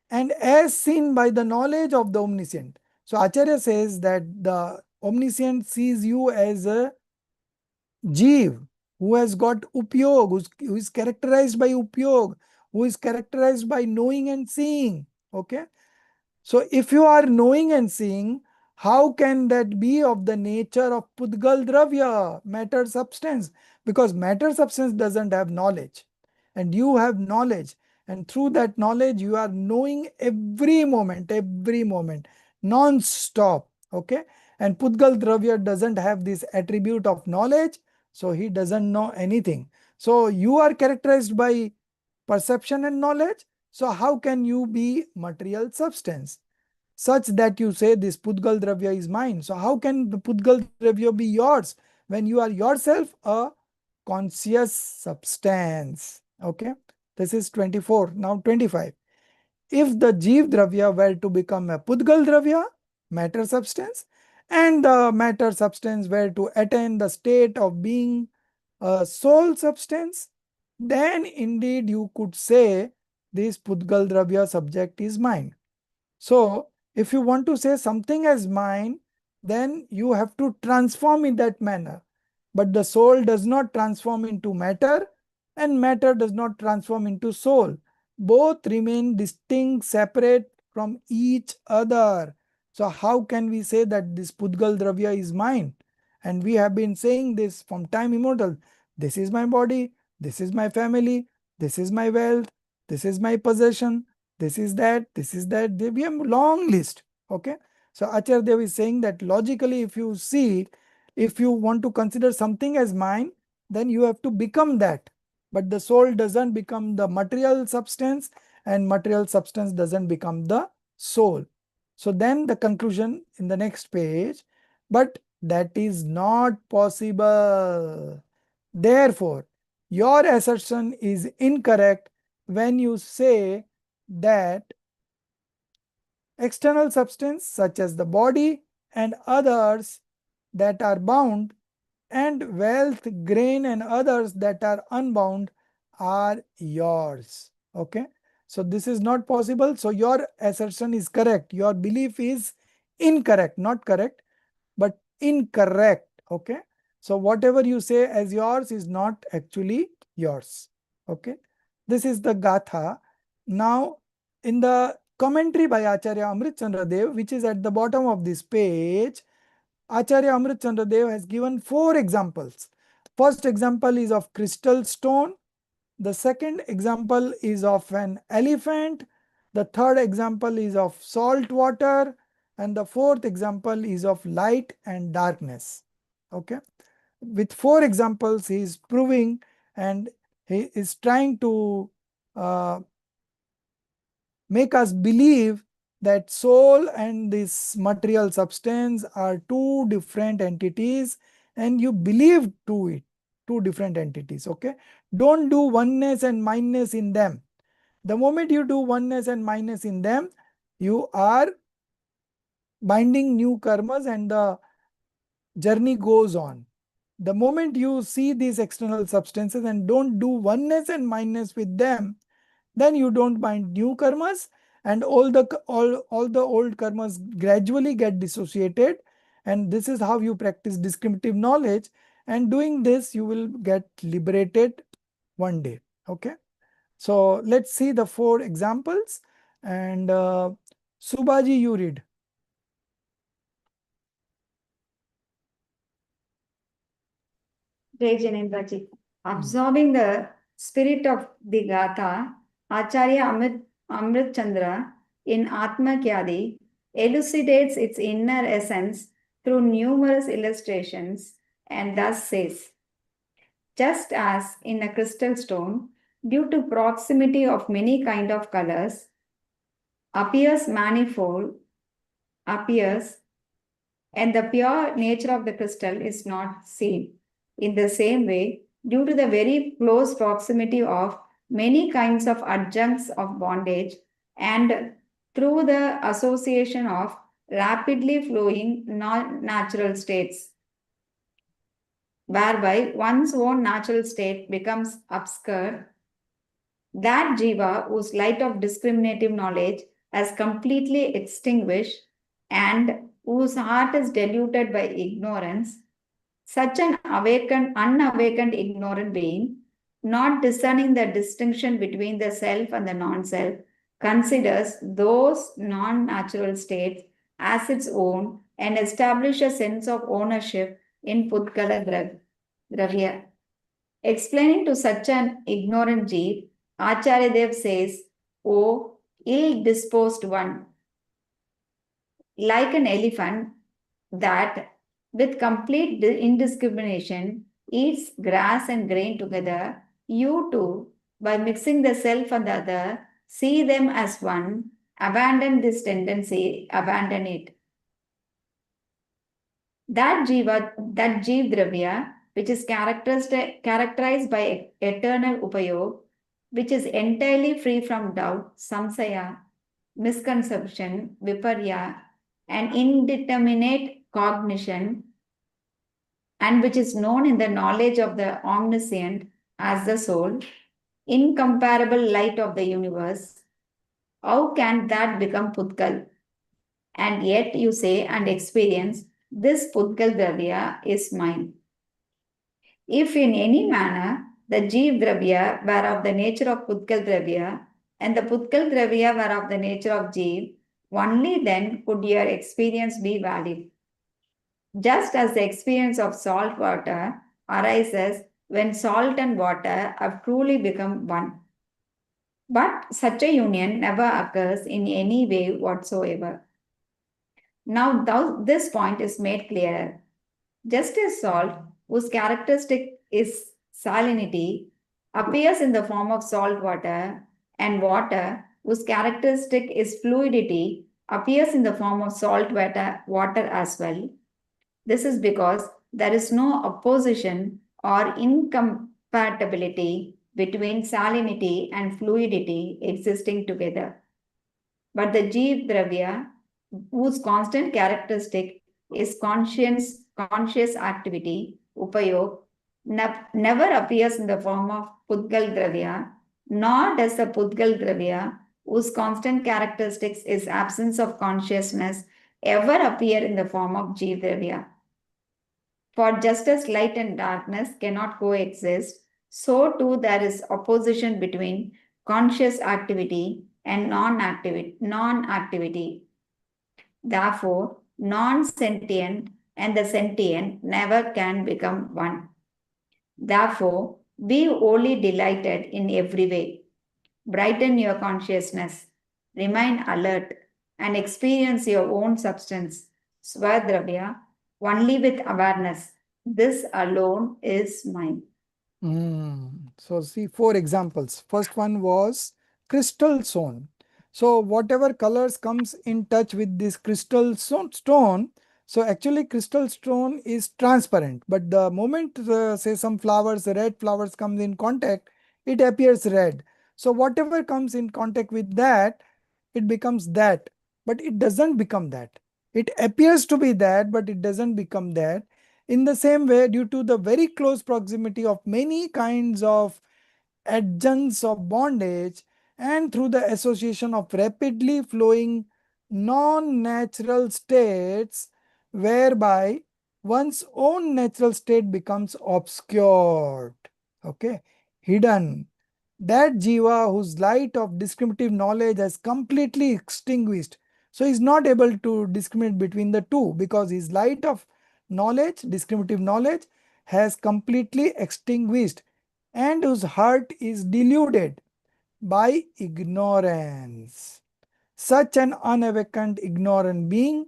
And as seen by the knowledge of the omniscient. So Acharya says that the omniscient sees you as a Jeev who has got upyog, who is characterized by upyog, who is characterized by knowing and seeing. Okay. So if you are knowing and seeing, how can that be of the nature of Pudgal Dravya, matter substance? Because matter substance doesn't have knowledge, and you have knowledge, and through that knowledge you are knowing every moment, non-stop. Okay, and Pudgal Dravya doesn't have this attribute of knowledge, so he doesn't know anything. So you are characterized by perception and knowledge. So how can you be material substance such that you say this Pudgal Dravya is mine? So how can the Pudgal Dravya be yours when you are yourself a conscious substance? Okay, this is 24. Now 25. If the Jeev Dravya were to become a Pudgal Dravya, matter substance, and the matter substance were to attain the state of being a soul substance, then indeed you could say this Pudgal Dravya subject is mine. So if you want to say something as mine, then you have to transform in that manner. But the soul does not transform into matter, and matter does not transform into soul. Both remain distinct, separate from each other. So how can we say that this Pudgal Dravya is mine? And we have been saying this from time immortal. This is my body, this is my family, this is my wealth, this is my possession, this is that, this is that. We have a long list. Okay. So Acharya Dev is saying that logically, if you see, if you want to consider something as mine, then you have to become that. But the soul doesn't become the material substance, and material substance doesn't become the soul. So then the conclusion in the next page, but that is not possible. Therefore, your assertion is incorrect when you say that external substance such as the body and others that are bound, and wealth, grain and others that are unbound are yours. Okay. So this is not possible. So your assertion is correct. Your belief is incorrect, not correct, but incorrect. Okay. So whatever you say as yours is not actually yours. Okay. This is the Gatha. Now in the commentary by Acharya Amrit Chandra Dev, which is at the bottom of this page, Acharya Amrit Chandra Dev has given 4 examples. First example is of crystal stone. The second example is of an elephant. The third example is of salt water. And the fourth example is of light and darkness. Okay. With 4 examples, he is proving and he is trying to make us believe that soul and this material substance are two different entities, and you believe to it, two different entities. Okay. Don't do oneness and mineness in them. The moment you do oneness and mineness in them, you are binding new karmas and the journey goes on. The moment you see these external substances and don't do oneness and mineness with them, then you don't bind new karmas, and all the old karmas gradually get dissociated. And this is how you practice discriminative knowledge, And doing this, you will get liberated one day. Okay. So let's see the 4 examples. And Subhaji, you read. Jai Jineन्द्ra. Absorbing the spirit of the Gatha, Acharya Amrit Chandra in Atma Kyadi elucidates its inner essence through numerous illustrations and thus says, just as in a crystal stone, due to proximity of many kind of colors, appears manifold, appears, and the pure nature of the crystal is not seen. In the same way, due to the very close proximity of many kinds of adjuncts of bondage and through the association of rapidly flowing non-natural states, whereby one's own natural state becomes obscure, that jiva whose light of discriminative knowledge has completely extinguished and whose heart is diluted by ignorance, such an unawakened ignorant being, not discerning the distinction between the self and the non-self, considers those non-natural states as its own and establish a sense of ownership in Pudgala Dravya. Explaining to such an ignorant jeev, Acharya Dev says, O ill-disposed one, like an elephant that with complete indiscrimination eats grass and grain together, you too, by mixing the self and the other, see them as one, abandon this tendency, abandon it. That Jeev Dravya, which is characterized by eternal upayog, which is entirely free from doubt, samsaya, misconception, viparya, and indeterminate cognition, and which is known in the knowledge of the omniscient as the soul, incomparable light of the universe, how can that become Pudgal? And yet you say and experience, this Pudgal Dravya is mine. If in any manner the Jeev Dravya were of the nature of Pudgal Dravya, and the Pudgal Dravya were of the nature of Jeev, only then could your experience be valid. Just as the experience of salt water arises when salt and water have truly become one. But such a union never occurs in any way whatsoever. Now, this point is made clearer. Just as salt, whose characteristic is salinity, appears in the form of salt water, and water, whose characteristic is fluidity, appears in the form of salt water as well. This is because there is no opposition or incompatibility between salinity and fluidity existing together. But the Jeev Dravya, whose constant characteristic is conscious activity, upayog, never appears in the form of Pudgal Dravya, nor does the Pudgal Dravya, whose constant characteristics is absence of consciousness, ever appear in the form of Jeev Dravya. For just as light and darkness cannot coexist, so too there is opposition between conscious activity and non-activity. Therefore, non-sentient and the sentient never can become one. Therefore, be wholly delighted in every way. Brighten your consciousness, remain alert, and experience your own substance, Swadravya, only with awareness. This alone is mine. So see 4 examples. First one was crystal stone. So whatever colors comes in touch with this crystal stone, so actually crystal stone is transparent, but the moment say some flowers, red flowers comes in contact, it appears red. So whatever comes in contact with that, it becomes that, but it doesn't become that. It appears to be that, but it doesn't become that. In the same way, due to the very close proximity of many kinds of adjuncts of bondage and through the association of rapidly flowing non-natural states, whereby one's own natural state becomes obscured, okay, hidden. That jiva whose light of discriminative knowledge has completely extinguished. So he's not able to discriminate between the two because his light of knowledge, discriminative knowledge, has completely extinguished, and whose heart is deluded by ignorance. Such an unawakened, ignorant being,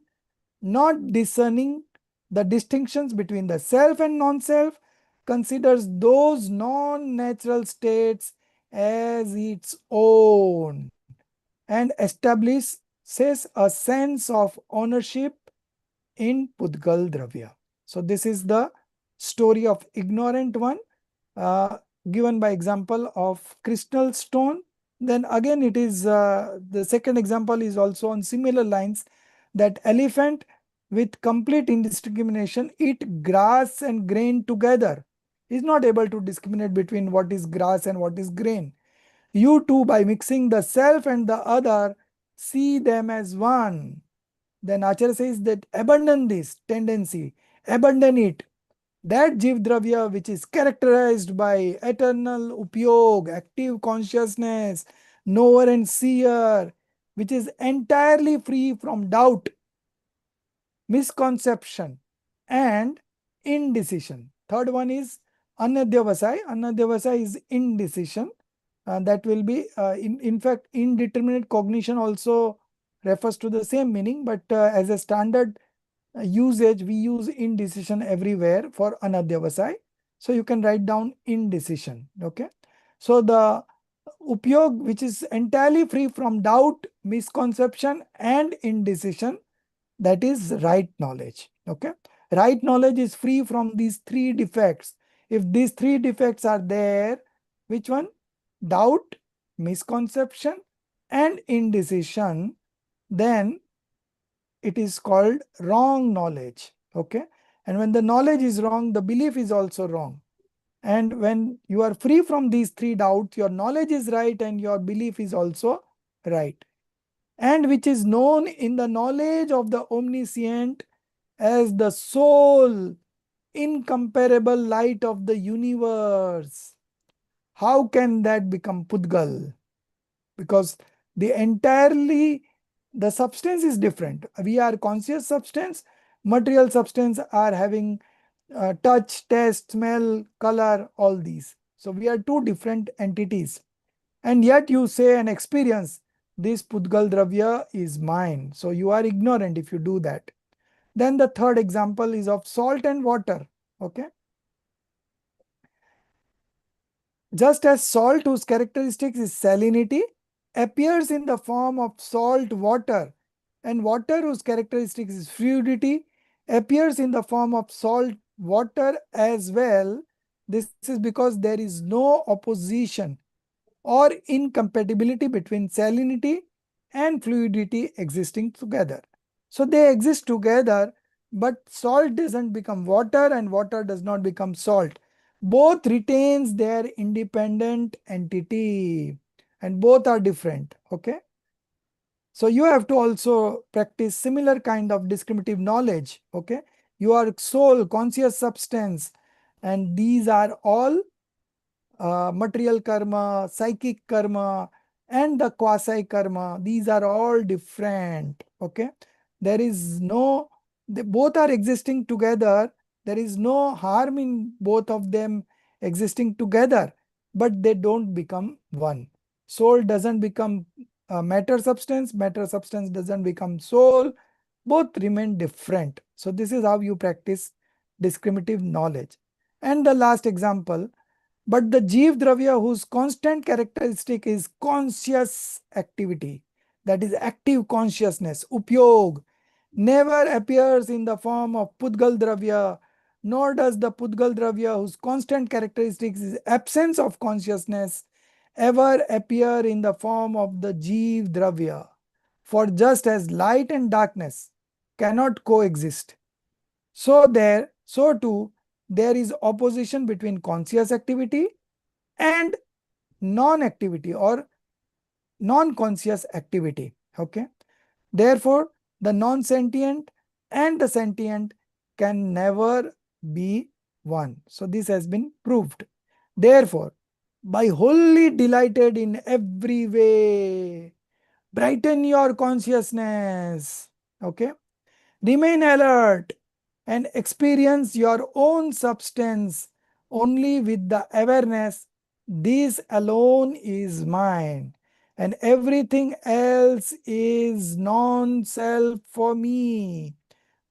not discerning the distinctions between the self and non-self, considers those non-natural states as its own and establishes a sense of ownership in Pudgal Dravya. So this is the story of ignorant one, uh, given by example of crystal stone. Then again it is, the second example is also on similar lines, that elephant with complete indiscrimination eat grass and grain together. Is not able to discriminate between what is grass and what is grain. You too, by mixing the self and the other, see them as one. Then Acharya says that abandon this tendency, abandon it. That Jiv Dravya which is characterized by eternal upyog, active consciousness, knower and seer, which is entirely free from doubt, misconception, and indecision. Third one is Anadyavasai. Anadyavasai is indecision. That will be, in fact, indeterminate cognition also refers to the same meaning, but as a standard usage, we use indecision everywhere for Anadyavasai. So you can write down indecision. Okay. So the upyog, which is entirely free from doubt, misconception, and indecision, that is right knowledge. Okay. Right knowledge is free from these three defects. If these three defects are there, which one? Doubt, misconception, and indecision, then it is called wrong knowledge. Okay. And when the knowledge is wrong, the belief is also wrong. And when you are free from these three doubts, your knowledge is right and your belief is also right. And which is known in the knowledge of the omniscient as the sole, incomparable light of the universe. How can that become Pudgal? Because the substance is different. We are conscious substance, material substance are having touch, taste, smell, color, all these. So we are two different entities. And yet you say and experience, this Pudgal Dravya is mine. So you are ignorant if you do that. Then the third example is of salt and water. Okay. Just as salt, whose characteristics is salinity, appears in the form of salt water, and water, whose characteristics is fluidity, appears in the form of salt water as well. This is because there is no opposition or incompatibility between salinity and fluidity existing together. So they exist together, but salt doesn't become water and water does not become salt. Both retains their independent entity and both are different. Okay. So you have to also practice similar kind of discriminative knowledge. Okay. You are soul, conscious substance, and these are all material karma, psychic karma, and the quasi karma. These are all different. Okay. There is no, they both are existing together. There is no harm in both of them existing together, but they don't become one. Soul doesn't become matter substance doesn't become soul. Both remain different. So this is how you practice discriminative knowledge. And the last example, but the Jeev Dravya whose constant characteristic is conscious activity, that is active consciousness, upyog, never appears in the form of Pudgal Dravya, nor does the Pudgal Dravya whose constant characteristics is absence of consciousness ever appear in the form of the Jeev Dravya. For just as light and darkness cannot coexist, so too there is opposition between conscious activity and non-activity or non-conscious activity. Okay. Therefore, the non-sentient and the sentient can never be one. So this has been proved. Therefore, by wholly delighted in every way, brighten your consciousness. Okay. Remain alert and experience your own substance only with the awareness this alone is mine and everything else is non-self for me.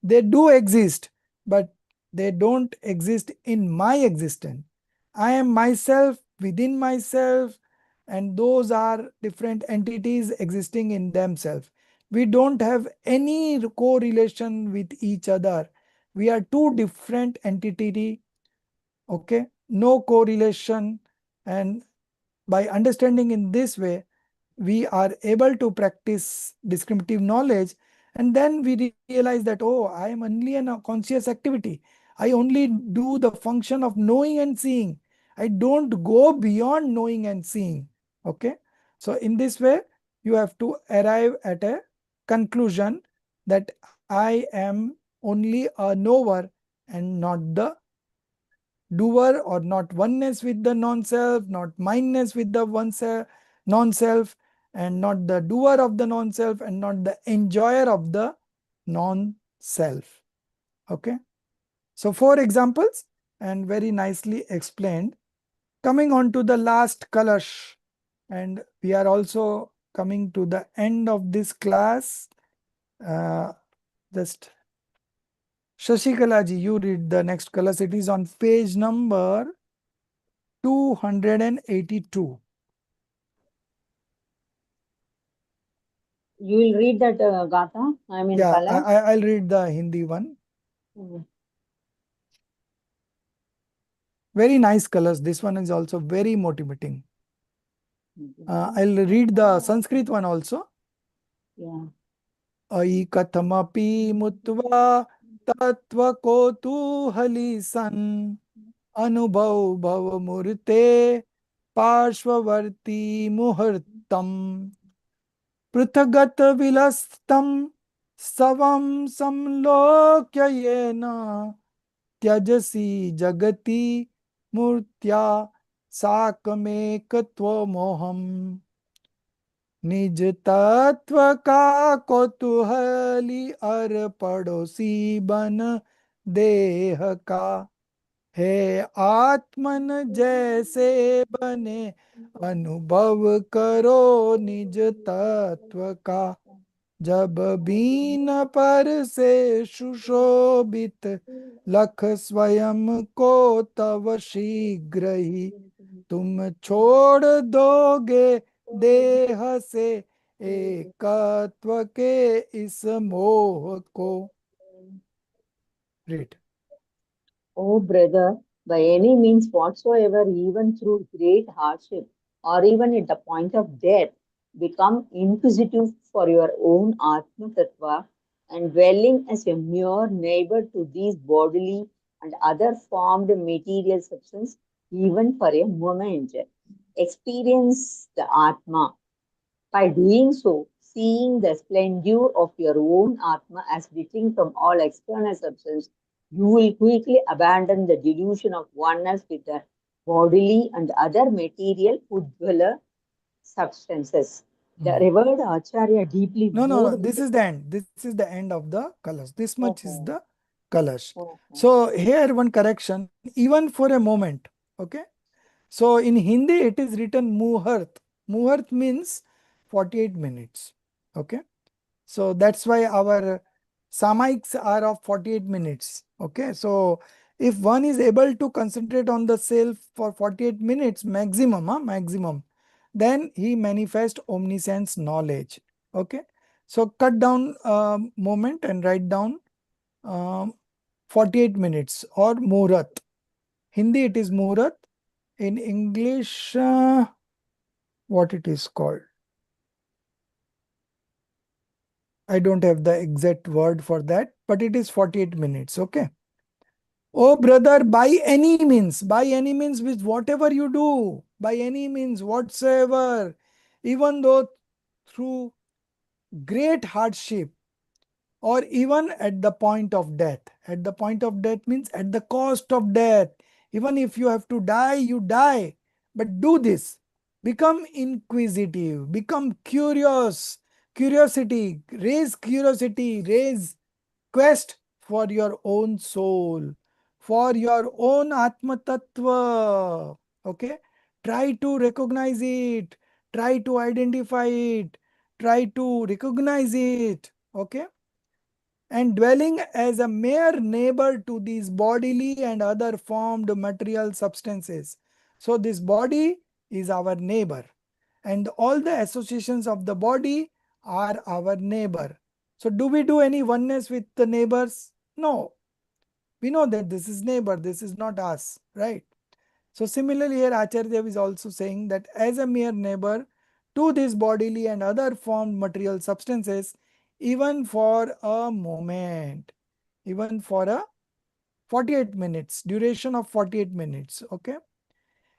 They do exist, but they don't exist in my existence. I am myself within myself, and those are different entities existing in themselves. We don't have any correlation with each other. We are two different entities, okay? No correlation. And by understanding in this way, we are able to practice discriminative knowledge, and then we realize that, oh, I am only in a conscious activity. I only do the function of knowing and seeing. I don't go beyond knowing and seeing. Okay. So in this way, you have to arrive at a conclusion that I am only a knower and not the doer, or not oneness with the non-self, not mindness with the oneself, non-self, and not the doer of the non-self, and not the enjoyer of the non-self. Okay. So 4 examples, and very nicely explained. Coming on to the last kalash, and we are also coming to the end of this class. Just Shashikala ji, you read the next kalash. It is on page number 282. You will read that Gatha? I mean, Yeah, Kala? I'll read the Hindi one. Very nice colors. This one is also very motivating. I'll read the Sanskrit one also. Yeah. Ai kathamapi mutva tatva kotuhali san anubhav bhav murte parshvavarti muhurtam पृथगत विलस्तं सवं संलोक्य येन त्यजसि जगति मूर्त्या साकमेकत्वमोहम् निज तत्व का कौतूहली अर पड़ोसी बन देह का है आत्मन जैसे बने अनुभव करो निज तत्व का जब बीन पर से सुशोभित लख स्वयं को तव शीघ्र ही तुम छोड़ दोगे देह से एकत्व के इस मोह को. Read. Oh, brother, by any means whatsoever, even through great hardship or even at the point of death, become inquisitive for your own Atma Tattva and dwelling as a mere neighbor to these bodily and other formed material substance, even for a moment. Experience the Atma. By doing so, seeing the splendor of your own Atma as distinct from all external substance, you will quickly abandon the delusion of oneness with the bodily and other material food-dweller substances. The revered Acharya deeply No. moved This with is the end. This is the end of the colors. This much is the colors. Oh, So here one correction, even for a moment. Okay. So in Hindi it is written muhurt. Muhurt means 48 minutes. Okay. So that's why our Samiks are of 48 minutes. Okay. So if one is able to concentrate on the self for 48 minutes maximum, then he manifests omniscience knowledge. Okay. So cut down moment and write down um, 48 minutes or Murat. Hindi it is Murat. In English, what it is called? I don't have the exact word for that, but it is 48 minutes. Okay. Oh, brother, by any means with whatever you do, by any means whatsoever, even though through great hardship or even at the point of death. At the point of death means at the cost of death. Even if you have to die, you die. But do this. Become inquisitive, become curious. Curiosity, raise quest for your own soul, for your own Atma Tattva. Okay? Try to recognize it, try to identify it, try to recognize it. Okay? And dwelling as a mere neighbor to these bodily and other formed material substances. So, this body is our neighbor, and all the associations of the body are our neighbor. So, do we do any oneness with the neighbors? No. We know that this is neighbor, this is not us, right? So, similarly, here Acharya Dev is also saying that as a mere neighbor to these bodily and other formed material substances, even for a moment, even for a 48 minutes, duration of 48 minutes, okay?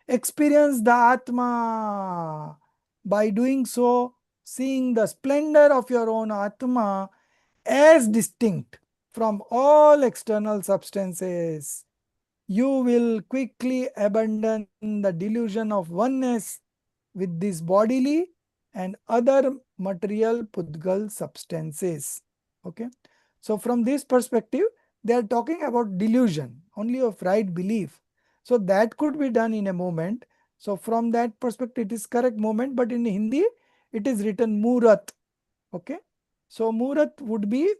Experience the Atma. By doing so, seeing the splendor of your own Atma as distinct from all external substances, you will quickly abandon the delusion of oneness with these bodily and other material Pudgal substances. Okay. So from this perspective, they are talking about delusion, only of right belief. So that could be done in a moment. So from that perspective, it is correct moment, but in Hindi, it is written Murat. Okay. So Murat would be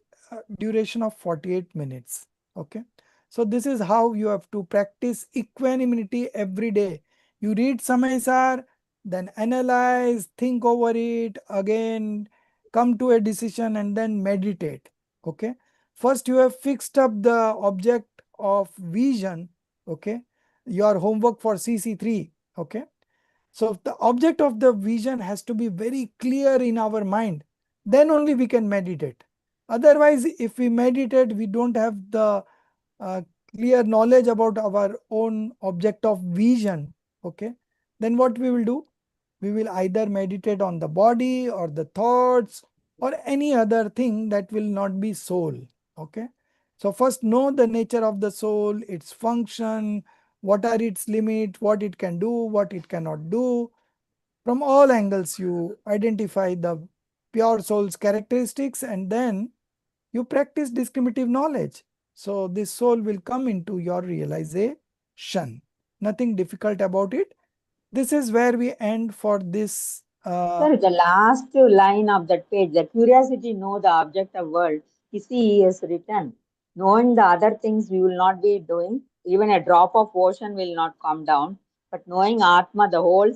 duration of 48 minutes. Okay. So this is how you have to practice equanimity every day. You read Samaysar, then analyze, think over it, again come to a decision and then meditate. Okay. First you have fixed up the object of vision. Okay. Your homework for CC3. Okay. So the object of the vision has to be very clear in our mind. Then only we can meditate. Otherwise, if we meditate, we don't have the uh, clear knowledge about our own object of vision. Okay. Then what we will do? We will either meditate on the body or the thoughts or any other thing that will not be soul. Okay. So first know the nature of the soul, its function, what are its limits, what it can do, what it cannot do. From all angles, you identify the pure soul's characteristics and then you practice discriminative knowledge. So this soul will come into your realization. Nothing difficult about it. This is where we end for this. Sir, the last line of that page, the curiosity know the object of world, he is written. Knowing the other things we will not be doing, even a drop of ocean will not come down. But knowing Atma, the whole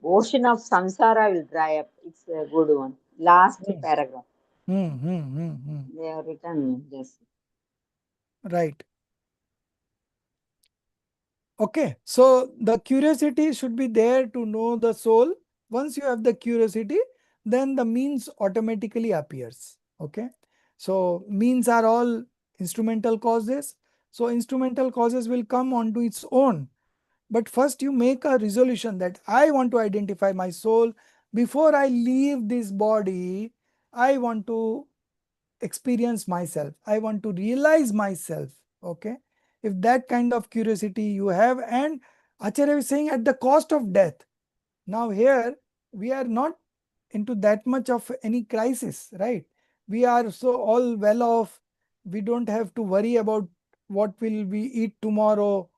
ocean of samsara will dry up. It's a good one. Last paragraph. They have written this. Right. Okay. So the curiosity should be there to know the soul. Once you have the curiosity, then the means automatically appears. Okay. So means are all instrumental causes. So instrumental causes will come onto its own. But first you make a resolution that I want to identify my soul. Before I leave this body, I want to experience myself. I want to realize myself. Okay. If that kind of curiosity you have, and Acharya is saying at the cost of death. Now here we are not into that much of any crisis, right? We are so all well off. We don't have to worry about what will we eat tomorrow.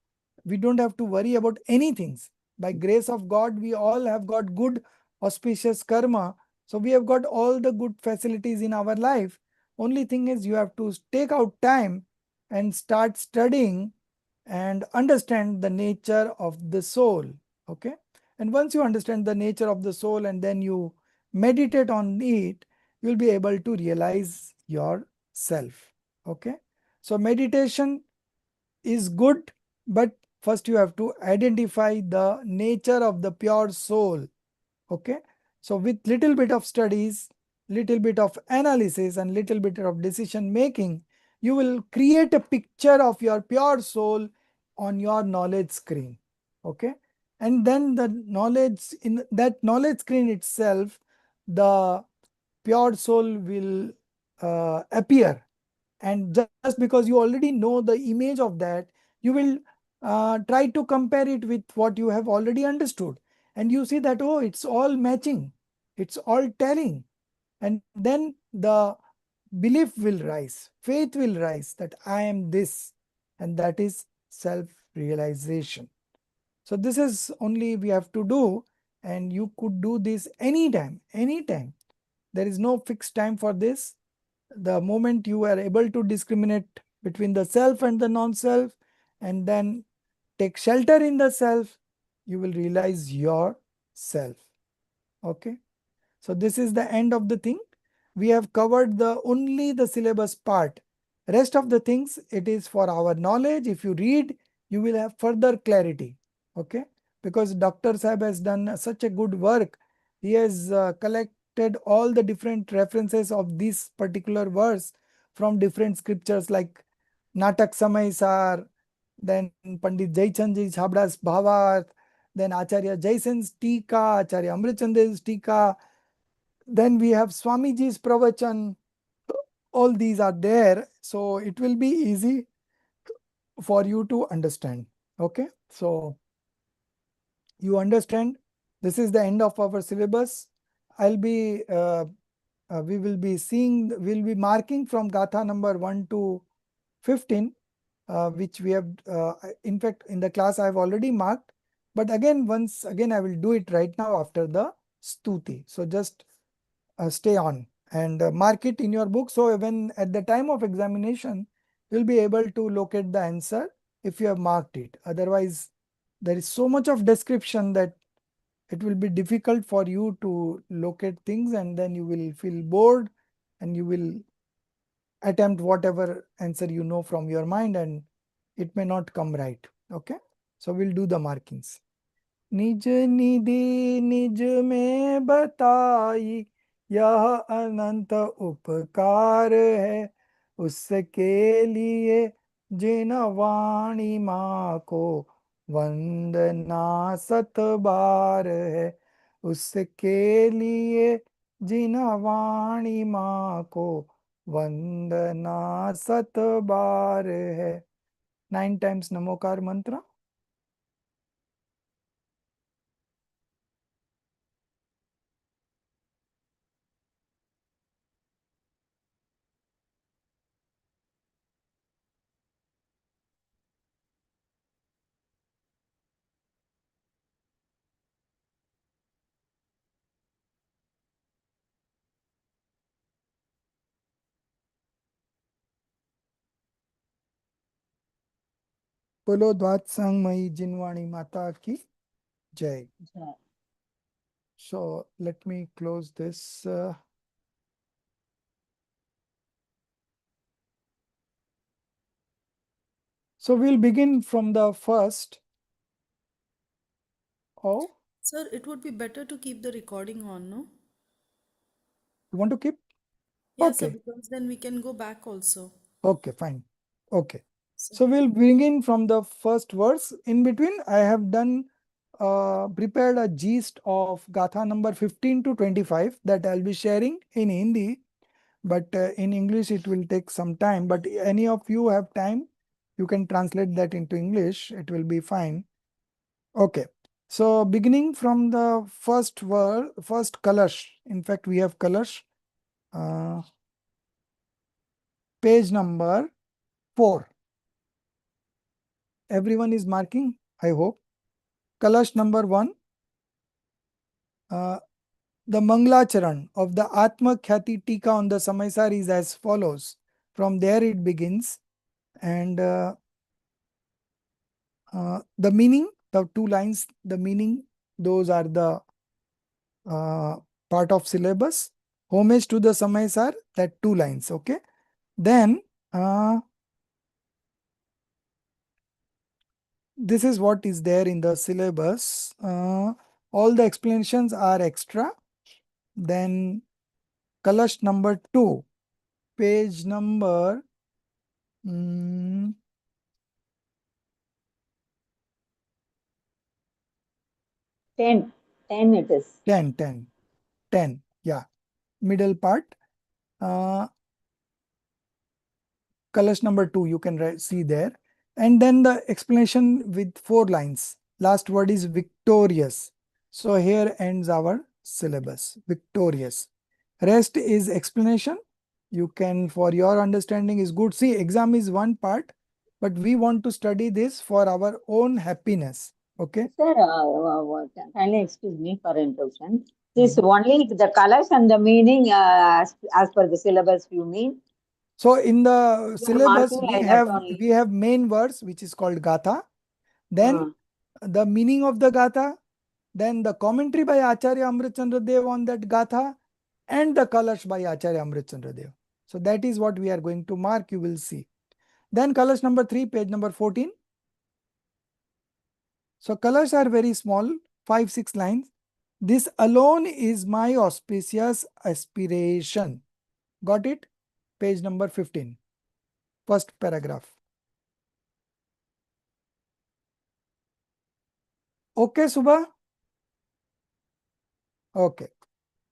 We don't have to worry about anything. By grace of God, we all have got good auspicious karma. So we have got all the good facilities in our life. Only thing is you have to take out time and start studying and understand the nature of the soul. Okay. And once you understand the nature of the soul and then you meditate on it, you'll be able to realize yourself. Okay. So meditation is good, but first you have to identify the nature of the pure soul. Okay. So with little bit of studies, little bit of analysis and little bit of decision making, you will create a picture of your pure soul on your knowledge screen. Okay. And then the knowledge, in that knowledge screen itself, the pure soul will appear, and just because you already know the image of that, you will try to compare it with what you have already understood, and you see that, oh, it's all matching, it's all telling, and then the belief will rise, faith will rise that I am this, and that is self-realization. So this is only we have to do, and you could do this anytime, anytime. There is no fixed time for this. The moment you are able to discriminate between the self and the non-self, and then take shelter in the self, you will realize your self. Okay. So this is the end of the thing. We have covered the only the syllabus part. Rest of the things, it is for our knowledge. If you read, you will have further clarity. Okay. Because Dr. Sahib has done such a good work. He has collected all the different references of this particular verse from different scriptures like Natak Samaysar, then Pandit Jaichand Chhabda's Bhavarth, then Acharya Jaisen's Tika, Acharya Amritchand's Tika, then we have Swamiji's Pravachan. All these are there, so it will be easy for you to understand. Okay, so you understand, this is the end of our syllabus. We will be seeing, we'll be marking from Gatha number 1 to 15, which we have, in fact, in the class I have already marked. But again, once again, I will do it right now after the Stuti. So just stay on and mark it in your book. So when at the time of examination, you'll be able to locate the answer if you have marked it. Otherwise, there is so much of description that it will be difficult for you to locate things, and then you will feel bored and you will attempt whatever answer you know from your mind, and it may not come right. Okay. So we'll do the markings. निज निधि निज में बताई, यह अनंत उपकार है, उसके लिए जिन वाणी माँ को वंदना सत बार है, उसके लिए जिन वाणी माँ को वंदना सत बार है. 9 times नमोकार मंत्र. बोलो द्वात्संगमयी जिनवाणी माता की जय. Jai. So let me close this. So we'll begin from the first. Oh, Sir, it would be better to keep the recording on, no? you want to keep? Yeah, sir, Okay. because then we can go back also. Okay, fine. Okay. Sir. So we'll begin from the first verse. In between, I have done prepared a gist of Gatha number 15 to 25 that I'll be sharing in Hindi, but in English it will take some time. But any of you have time, you can translate that into English. It will be fine. Okay. So beginning from the first word, first Kalash. In fact, we have Kalash. Page number 4. Everyone is marking, I hope. Kalash number 1. The Manglacharan of the Atma Khyati Tika on the Samaysar is as follows. From there it begins, and the meaning, the 2 lines, the meaning, those are the part of syllabus. Homage to the Samaysar, that 2 lines. Okay. Then this is what is there in the syllabus. All the explanations are extra. Then Kalash number 2, page number 10. 10 it is. 10. Yeah, middle part. Kalash number 2, you can see there. And then the explanation with 4 lines. Last word is victorious. So here ends our syllabus, victorious. Rest is explanation. You can, for your understanding is good. See, exam is one part, but we want to study this for our own happiness. Okay. Sir, kindly excuse me for interruption. This only the colors and the meaning as per the syllabus you mean? So in the You are syllabus, marking like that only. we have main words, which is called Gatha. Then the meaning of the Gatha, then the commentary by Acharya Amritchandra Dev on that Gatha, and the Kalash by Acharya Amritchandra Dev. So that is what we are going to mark, you will see. Then Kalash number 3, page number 14. So Kalash are very small, 5-6 lines. This alone is my auspicious aspiration. Got it? Page number 15. First paragraph. Okay, Subha? Okay.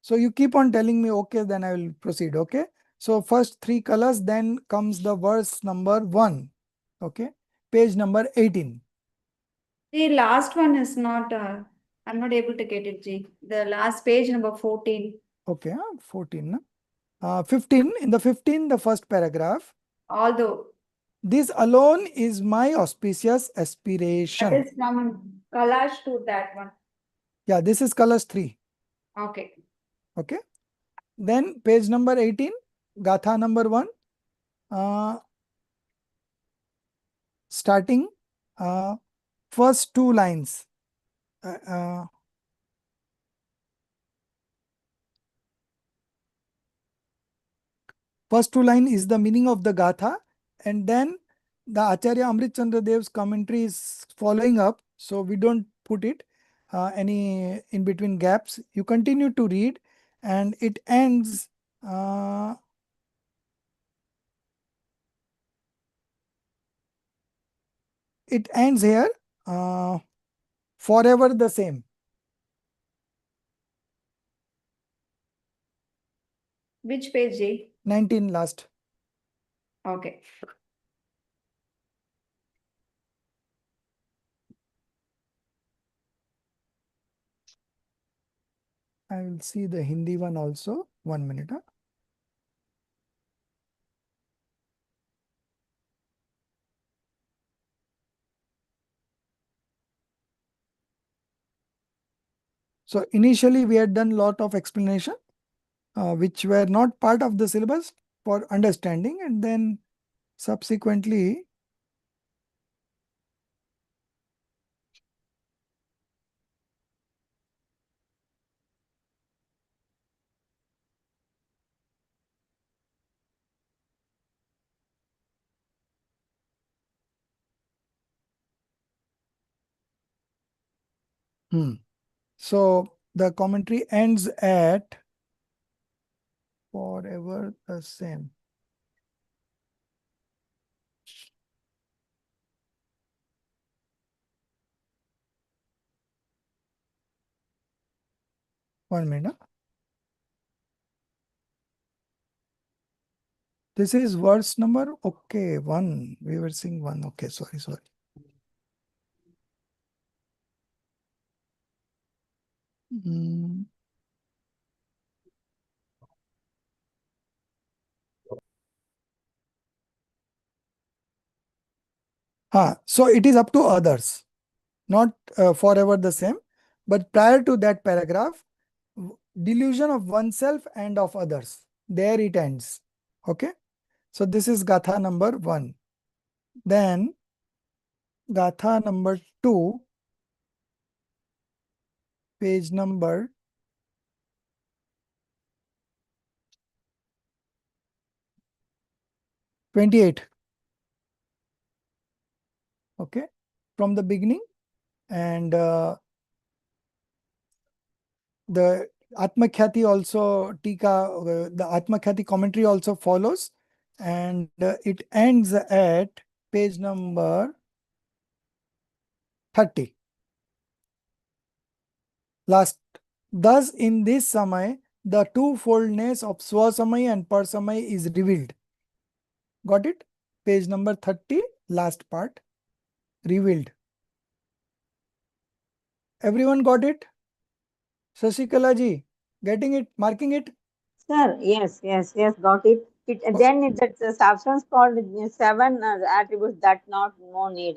So you keep on telling me okay, then I will proceed. Okay. So first 3 colors, then comes the verse number 1. Okay. Page number 18. The last one is not, I'm not able to get it, G. The last page, number 14. Okay. 14. 15. In the 15, the first paragraph. Although. This alone is my auspicious aspiration. That is from Kalash to that one. Yeah, this is colors 3. Okay. Okay. Then page number 18, Gatha number 1. Starting first 2 lines. First 2 line is the meaning of the Gatha, and then the Acharya Amrit Chandra Dev's commentary is following up, so we don't put it any in between gaps. You continue to read, and it ends here, forever the same. Which page, G? 19 last. Okay. I will see the Hindi one also. 1 minute. So initially we had done lot of explanation, which were not part of the syllabus for understanding, and then subsequently so the commentary ends at forever the same. One minute. This is verse number, okay, 1. We were seeing 1. Okay, sorry. So it is up to others, not forever the same, but prior to that paragraph, delusion of oneself and of others. There it ends. Okay. So this is Gatha number 1. Then Gatha number 2, page number 28. Okay. From the beginning, and the Atmakhyati also, the Atmakhyati commentary also follows, and it ends at page number 30. Last. Thus, in this Samay, the twofoldness of Swasamay and Parsamay is revealed. Got it? page number 30, last part, revealed. Everyone got it? Sasikala ji, getting it, marking it? Sir, yes, got it. Then it's a substance called seven attributes that not no need.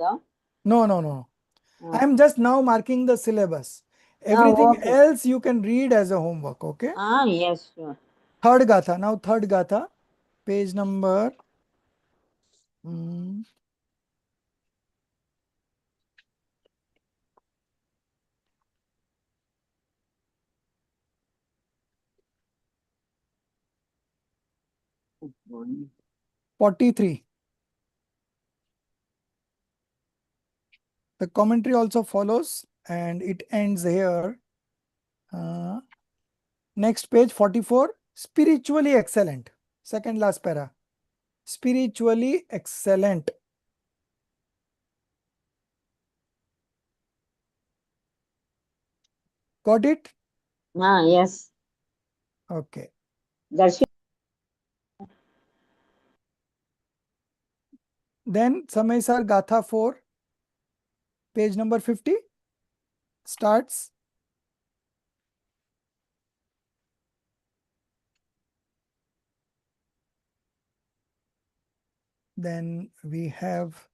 No. I am just now marking the syllabus. Everything Okay. else you can read as a homework, okay? Yes, sure. Third Gatha. Now third Gatha, page number 43. The commentary also follows and it ends here. Next page 44, spiritually excellent. Second last para. Spiritually excellent. Got it? Yes. Okay. That's Then Samaysar Gatha 4, page number 50, starts. Then we have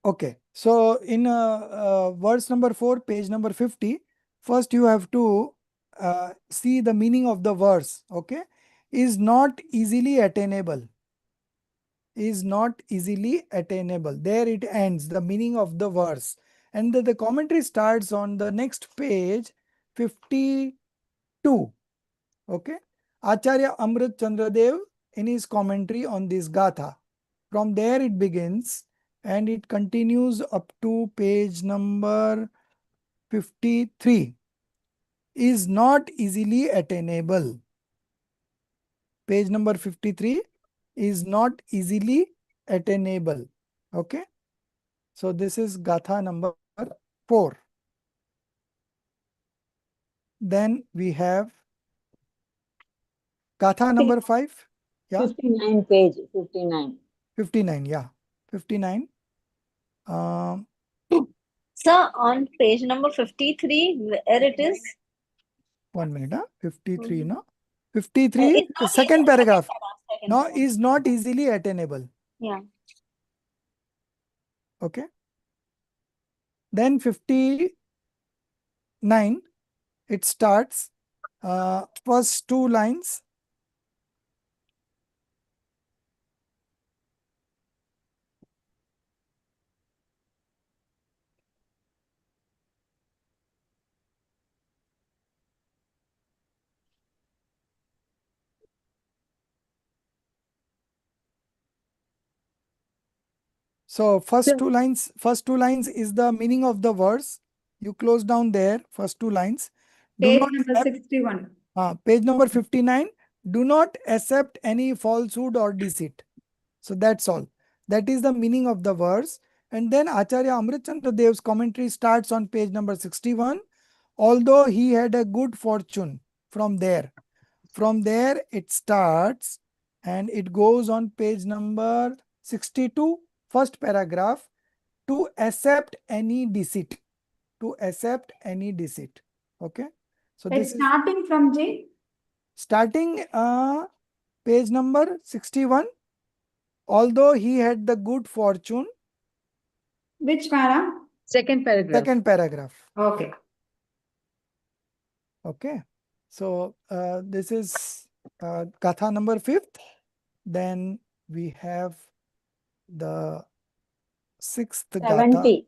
okay. So in verse number 4, page number 50, first you have to see the meaning of the verse. Okay, is not easily attainable. Is not easily attainable. There it ends, the meaning of the verse. And the commentary starts on the next page, 52. Okay. Acharya Amrit Chandradev in his commentary on this Gatha. From there it begins and it continues up to page number 53. Is not easily attainable. Page number 53 is not easily attainable. Okay. So this is Gatha number 4. Then we have Gatha number 5. Yeah. 59 page, 59. 59. Yeah. 59. Sir, on page number 53, where it is? 1 minute. 53. No. 53, It's the not second paragraph. No, paragraph. is not easily attainable. Yeah. Okay. Then 59, it starts first two lines. So first two lines is the meaning of the verse. You close down there, first two lines. Do Page not number 61. page number 59. Do not accept any falsehood or deceit. So that's all. That is the meaning of the verse. And then Acharya Amritchandra Dev's commentary starts on page number 61. Although he had a good fortune from there. From there it starts and it goes on page number 62, first paragraph, to accept any deceit. To accept any deceit. Okay. So It's this is starting from J. starting page number 61. Although he had the good fortune. Which para? Second paragraph. Second paragraph. Okay. Okay. So this is Gatha number 5th. Then we have the 6th Gatha. 70.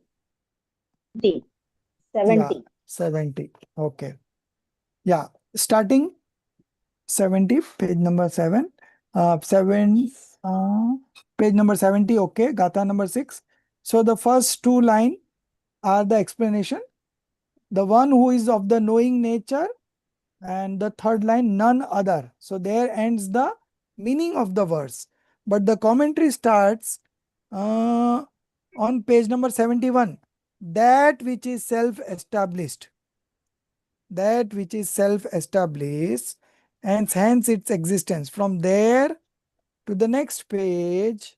70. Yeah, 70. Okay. Yeah. Starting 70, page number 7. 7, page number 70. Okay. Gatha number 6. So the first two lines are the explanation. The one who is of the knowing nature, and the third line, none other. So there ends the meaning of the verse. But the commentary starts on page number 71. that which is self-established, that which is self-established, and hence its existence. From there to the next page,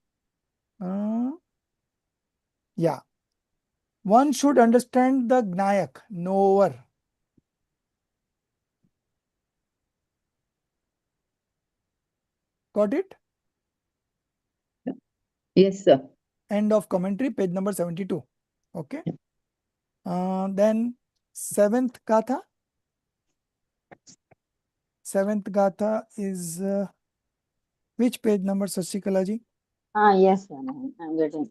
yeah, one should understand the Gnayak, knower. Got it? Yes, sir. End of commentary, page number 72. Okay. Then seventh Gatha. Seventh Gatha is which page number, Sashikala ji? Yes, sir. I'm getting.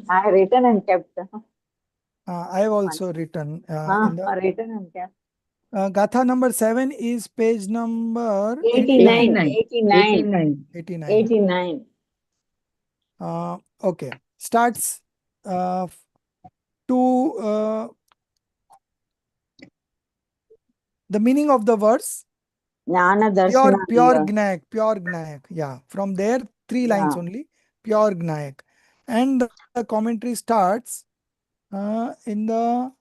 I written and kept. I have also written in the Written and kept. Gatha number 7 is page number 89. 89. 89. 89. Okay. Starts to the meaning of the verse. Jnana Pure Darshananga. Gnayak, pure Gnayak. Yeah. From there, 3 lines Yeah. only. Pure Gnayak. And the commentary starts in the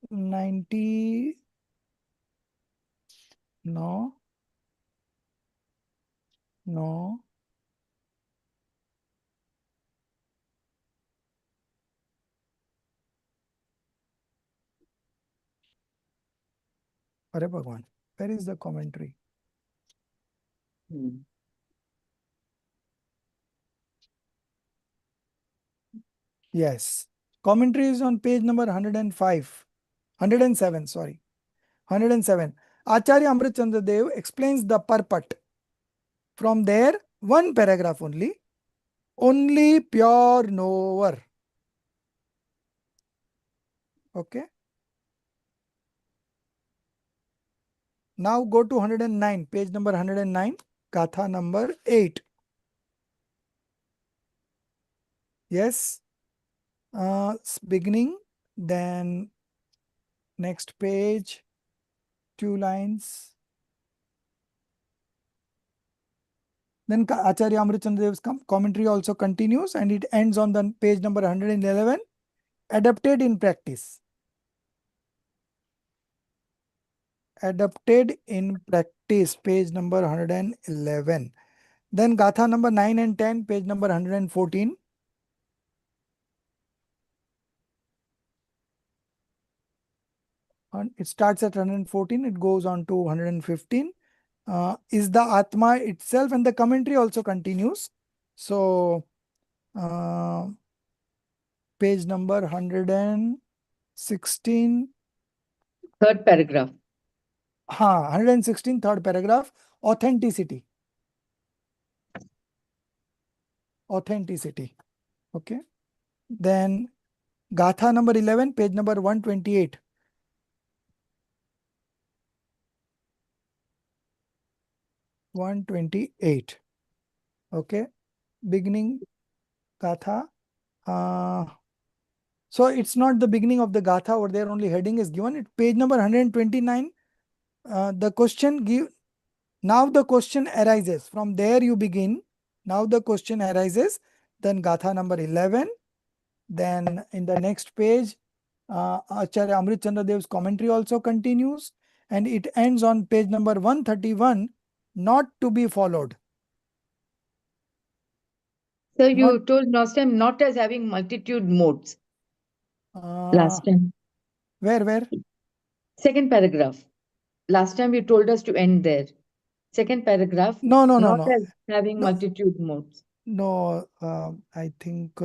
90. No. No. Arre Bhagwan. Where is the commentary? Yes. Commentary is on page number 105. 107, sorry. 107. Acharya Amritchandra Dev explains the purport. From there, one paragraph only pure knower. Okay. Now go to 109, page number 109, Gatha number 8. Yes. Beginning, then next page, 2 lines. Then Acharya Amritchandra Dev's commentary also continues and it ends on the page number 111, adapted in practice. Adapted in practice, page number 111. Then Gatha number 9 and 10, page number 114. And it starts at 114, it goes on to 115. Is the Atma itself, and the commentary also continues. So, page number 116. Third paragraph. 116, third paragraph, authenticity. Authenticity. Okay. Then Gatha number 11, page number 128. 128. Okay. Beginning Gatha. So it's not the beginning of the Gatha, or there only heading is given. It page number 129. The question give. Now the question arises. From there you begin. Now the question arises. Then Gatha number 11. Then in the next page, Acharya Amritchandra Dev's commentary also continues. And it ends on page number 131. Not to be followed. So you told last time not as having multitude modes. Last time. Where? Second paragraph. Last time you told us to end there. Second paragraph. No. As having multitude modes. No, I think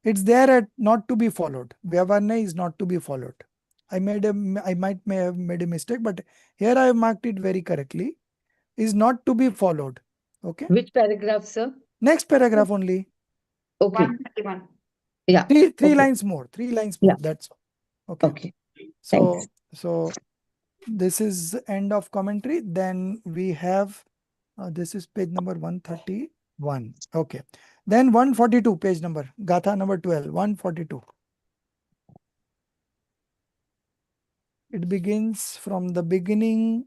it's there at not to be followed. Vyavarna is not to be followed. I may have made a mistake, but here I have marked it very correctly. Is not to be followed. Okay. Which paragraph, sir? Next paragraph only. Okay. 131. Yeah. Three lines more. 3 lines more. Yeah. That's all. Okay. Okay. So this is end of commentary. Then we have this is page number 131. Okay. Then 142 page number. Gatha number 12. 142. It begins from the beginning.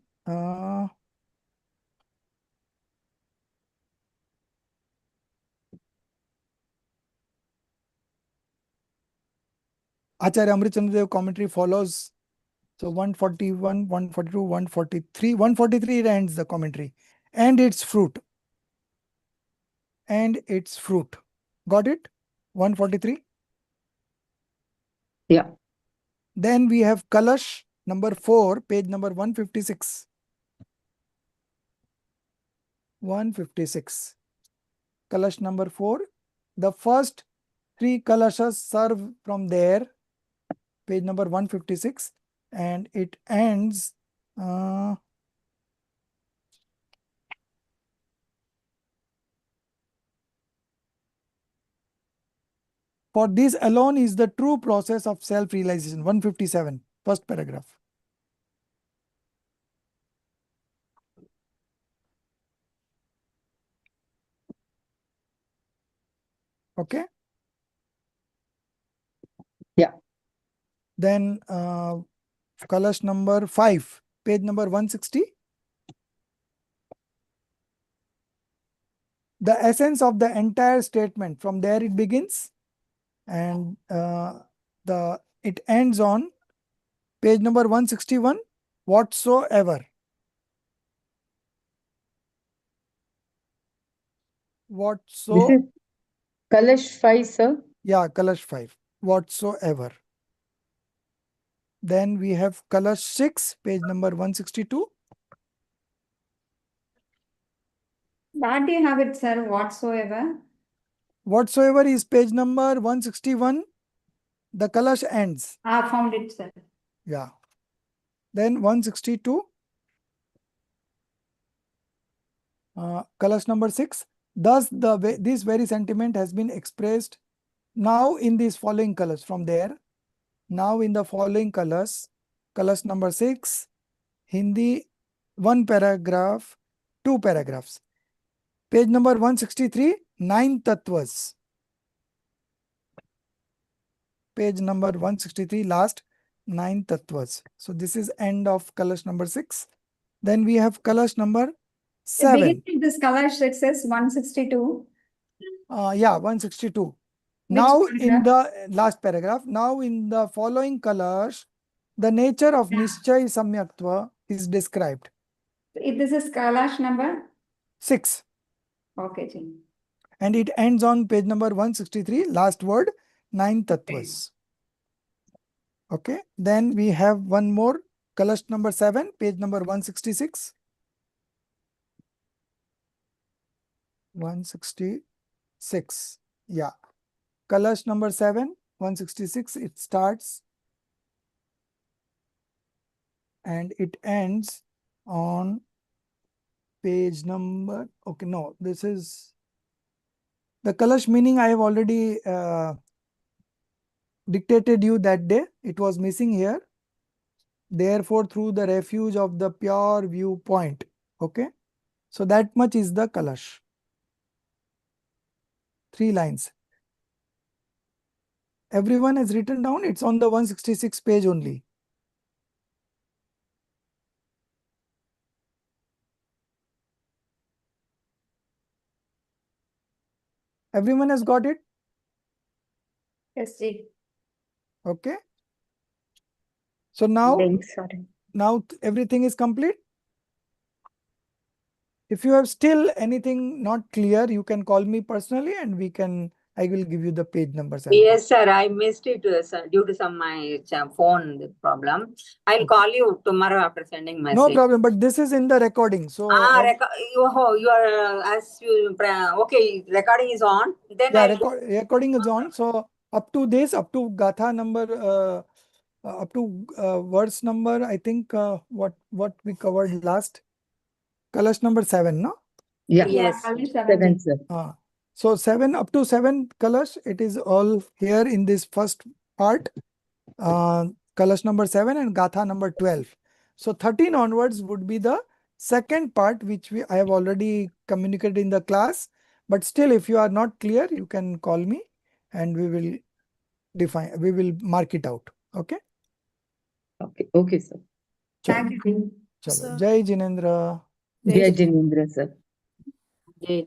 Acharya Amritchandradev commentary follows. So 141, 142, 143. 143 it ends the commentary. And its fruit. And its fruit. Got it? 143. Yeah. Then we have Kalash number 4, page number 156. 156. Kalash number 4. The first 3 Kalashas serve from there. Page number 156. And it ends. For this alone is the true process of self-realization. 157, first paragraph. Okay. Yeah. Then Kalash number 5, page number 160. The essence of the entire statement. From there it begins. And it ends on page number 161, whatsoever. This is Kalash 5, sir. Yeah, Kalash 5, whatsoever. Then we have Kalash 6, page number 162. Where do you have it, sir? Whatsoever. Whatsoever is page number 161. The Kalash ends. I found it, sir. Yeah. Then 162. Kalash number 6. Thus, this very sentiment has been expressed now in these following colors. From there, now in the following colors. Kalash number 6, Hindi, 1 paragraph, 2 paragraphs. Page number 163, 9 tattvas. Page number 163, last 9 tattvas. So this is end of Kalash number 6. Then we have Kalash number 7. The beginning of this Kalash it says 162. Yeah, 162. Now in the last paragraph, now in the following Kalash, the nature of Nischay Samyaktva is described. This is Kalash number 6. Okay, Ji. And it ends on page number 163, last word, 9 tattvas. Okay. Then we have one more, Kalash number 7, page number 166. 166. Yeah. Kalash number 7, 166. It starts and it ends on page number. Okay, no, this is the Kalash meaning I have already dictated you that day. It was missing here. Therefore, through the refuge of the pure viewpoint. Okay. So that much is the Kalash. 3 lines. Everyone has written down. It's on the 166 page only. Everyone has got it? Yes, Ji. Okay. So now, Sorry. now everything is complete. If you have still anything not clear, you can call me personally and I will give you the page numbers. Yes, sir. I missed it sir, due to my phone problem. I'll call you tomorrow after sending message. No problem, but this is in the recording. So you are okay. Recording is on. Then yeah, recording is on. So up to this, up to Gatha number, up to verse number, I think what we covered last, Kalash number 7, no? Yeah. Yes. Kalash 7, sir. So 7 up to 7 Kalash, it is all here in this first part. Kalash number 7 and Gatha number 12. So 13 onwards would be the second part, which I have already communicated in the class. But still, if you are not clear, you can call me and we will mark it out. Okay. Okay. Okay, sir. Thank you, Ji. Chalo. Sir. Jai Jinendra. Jai Jinendra, sir. Jai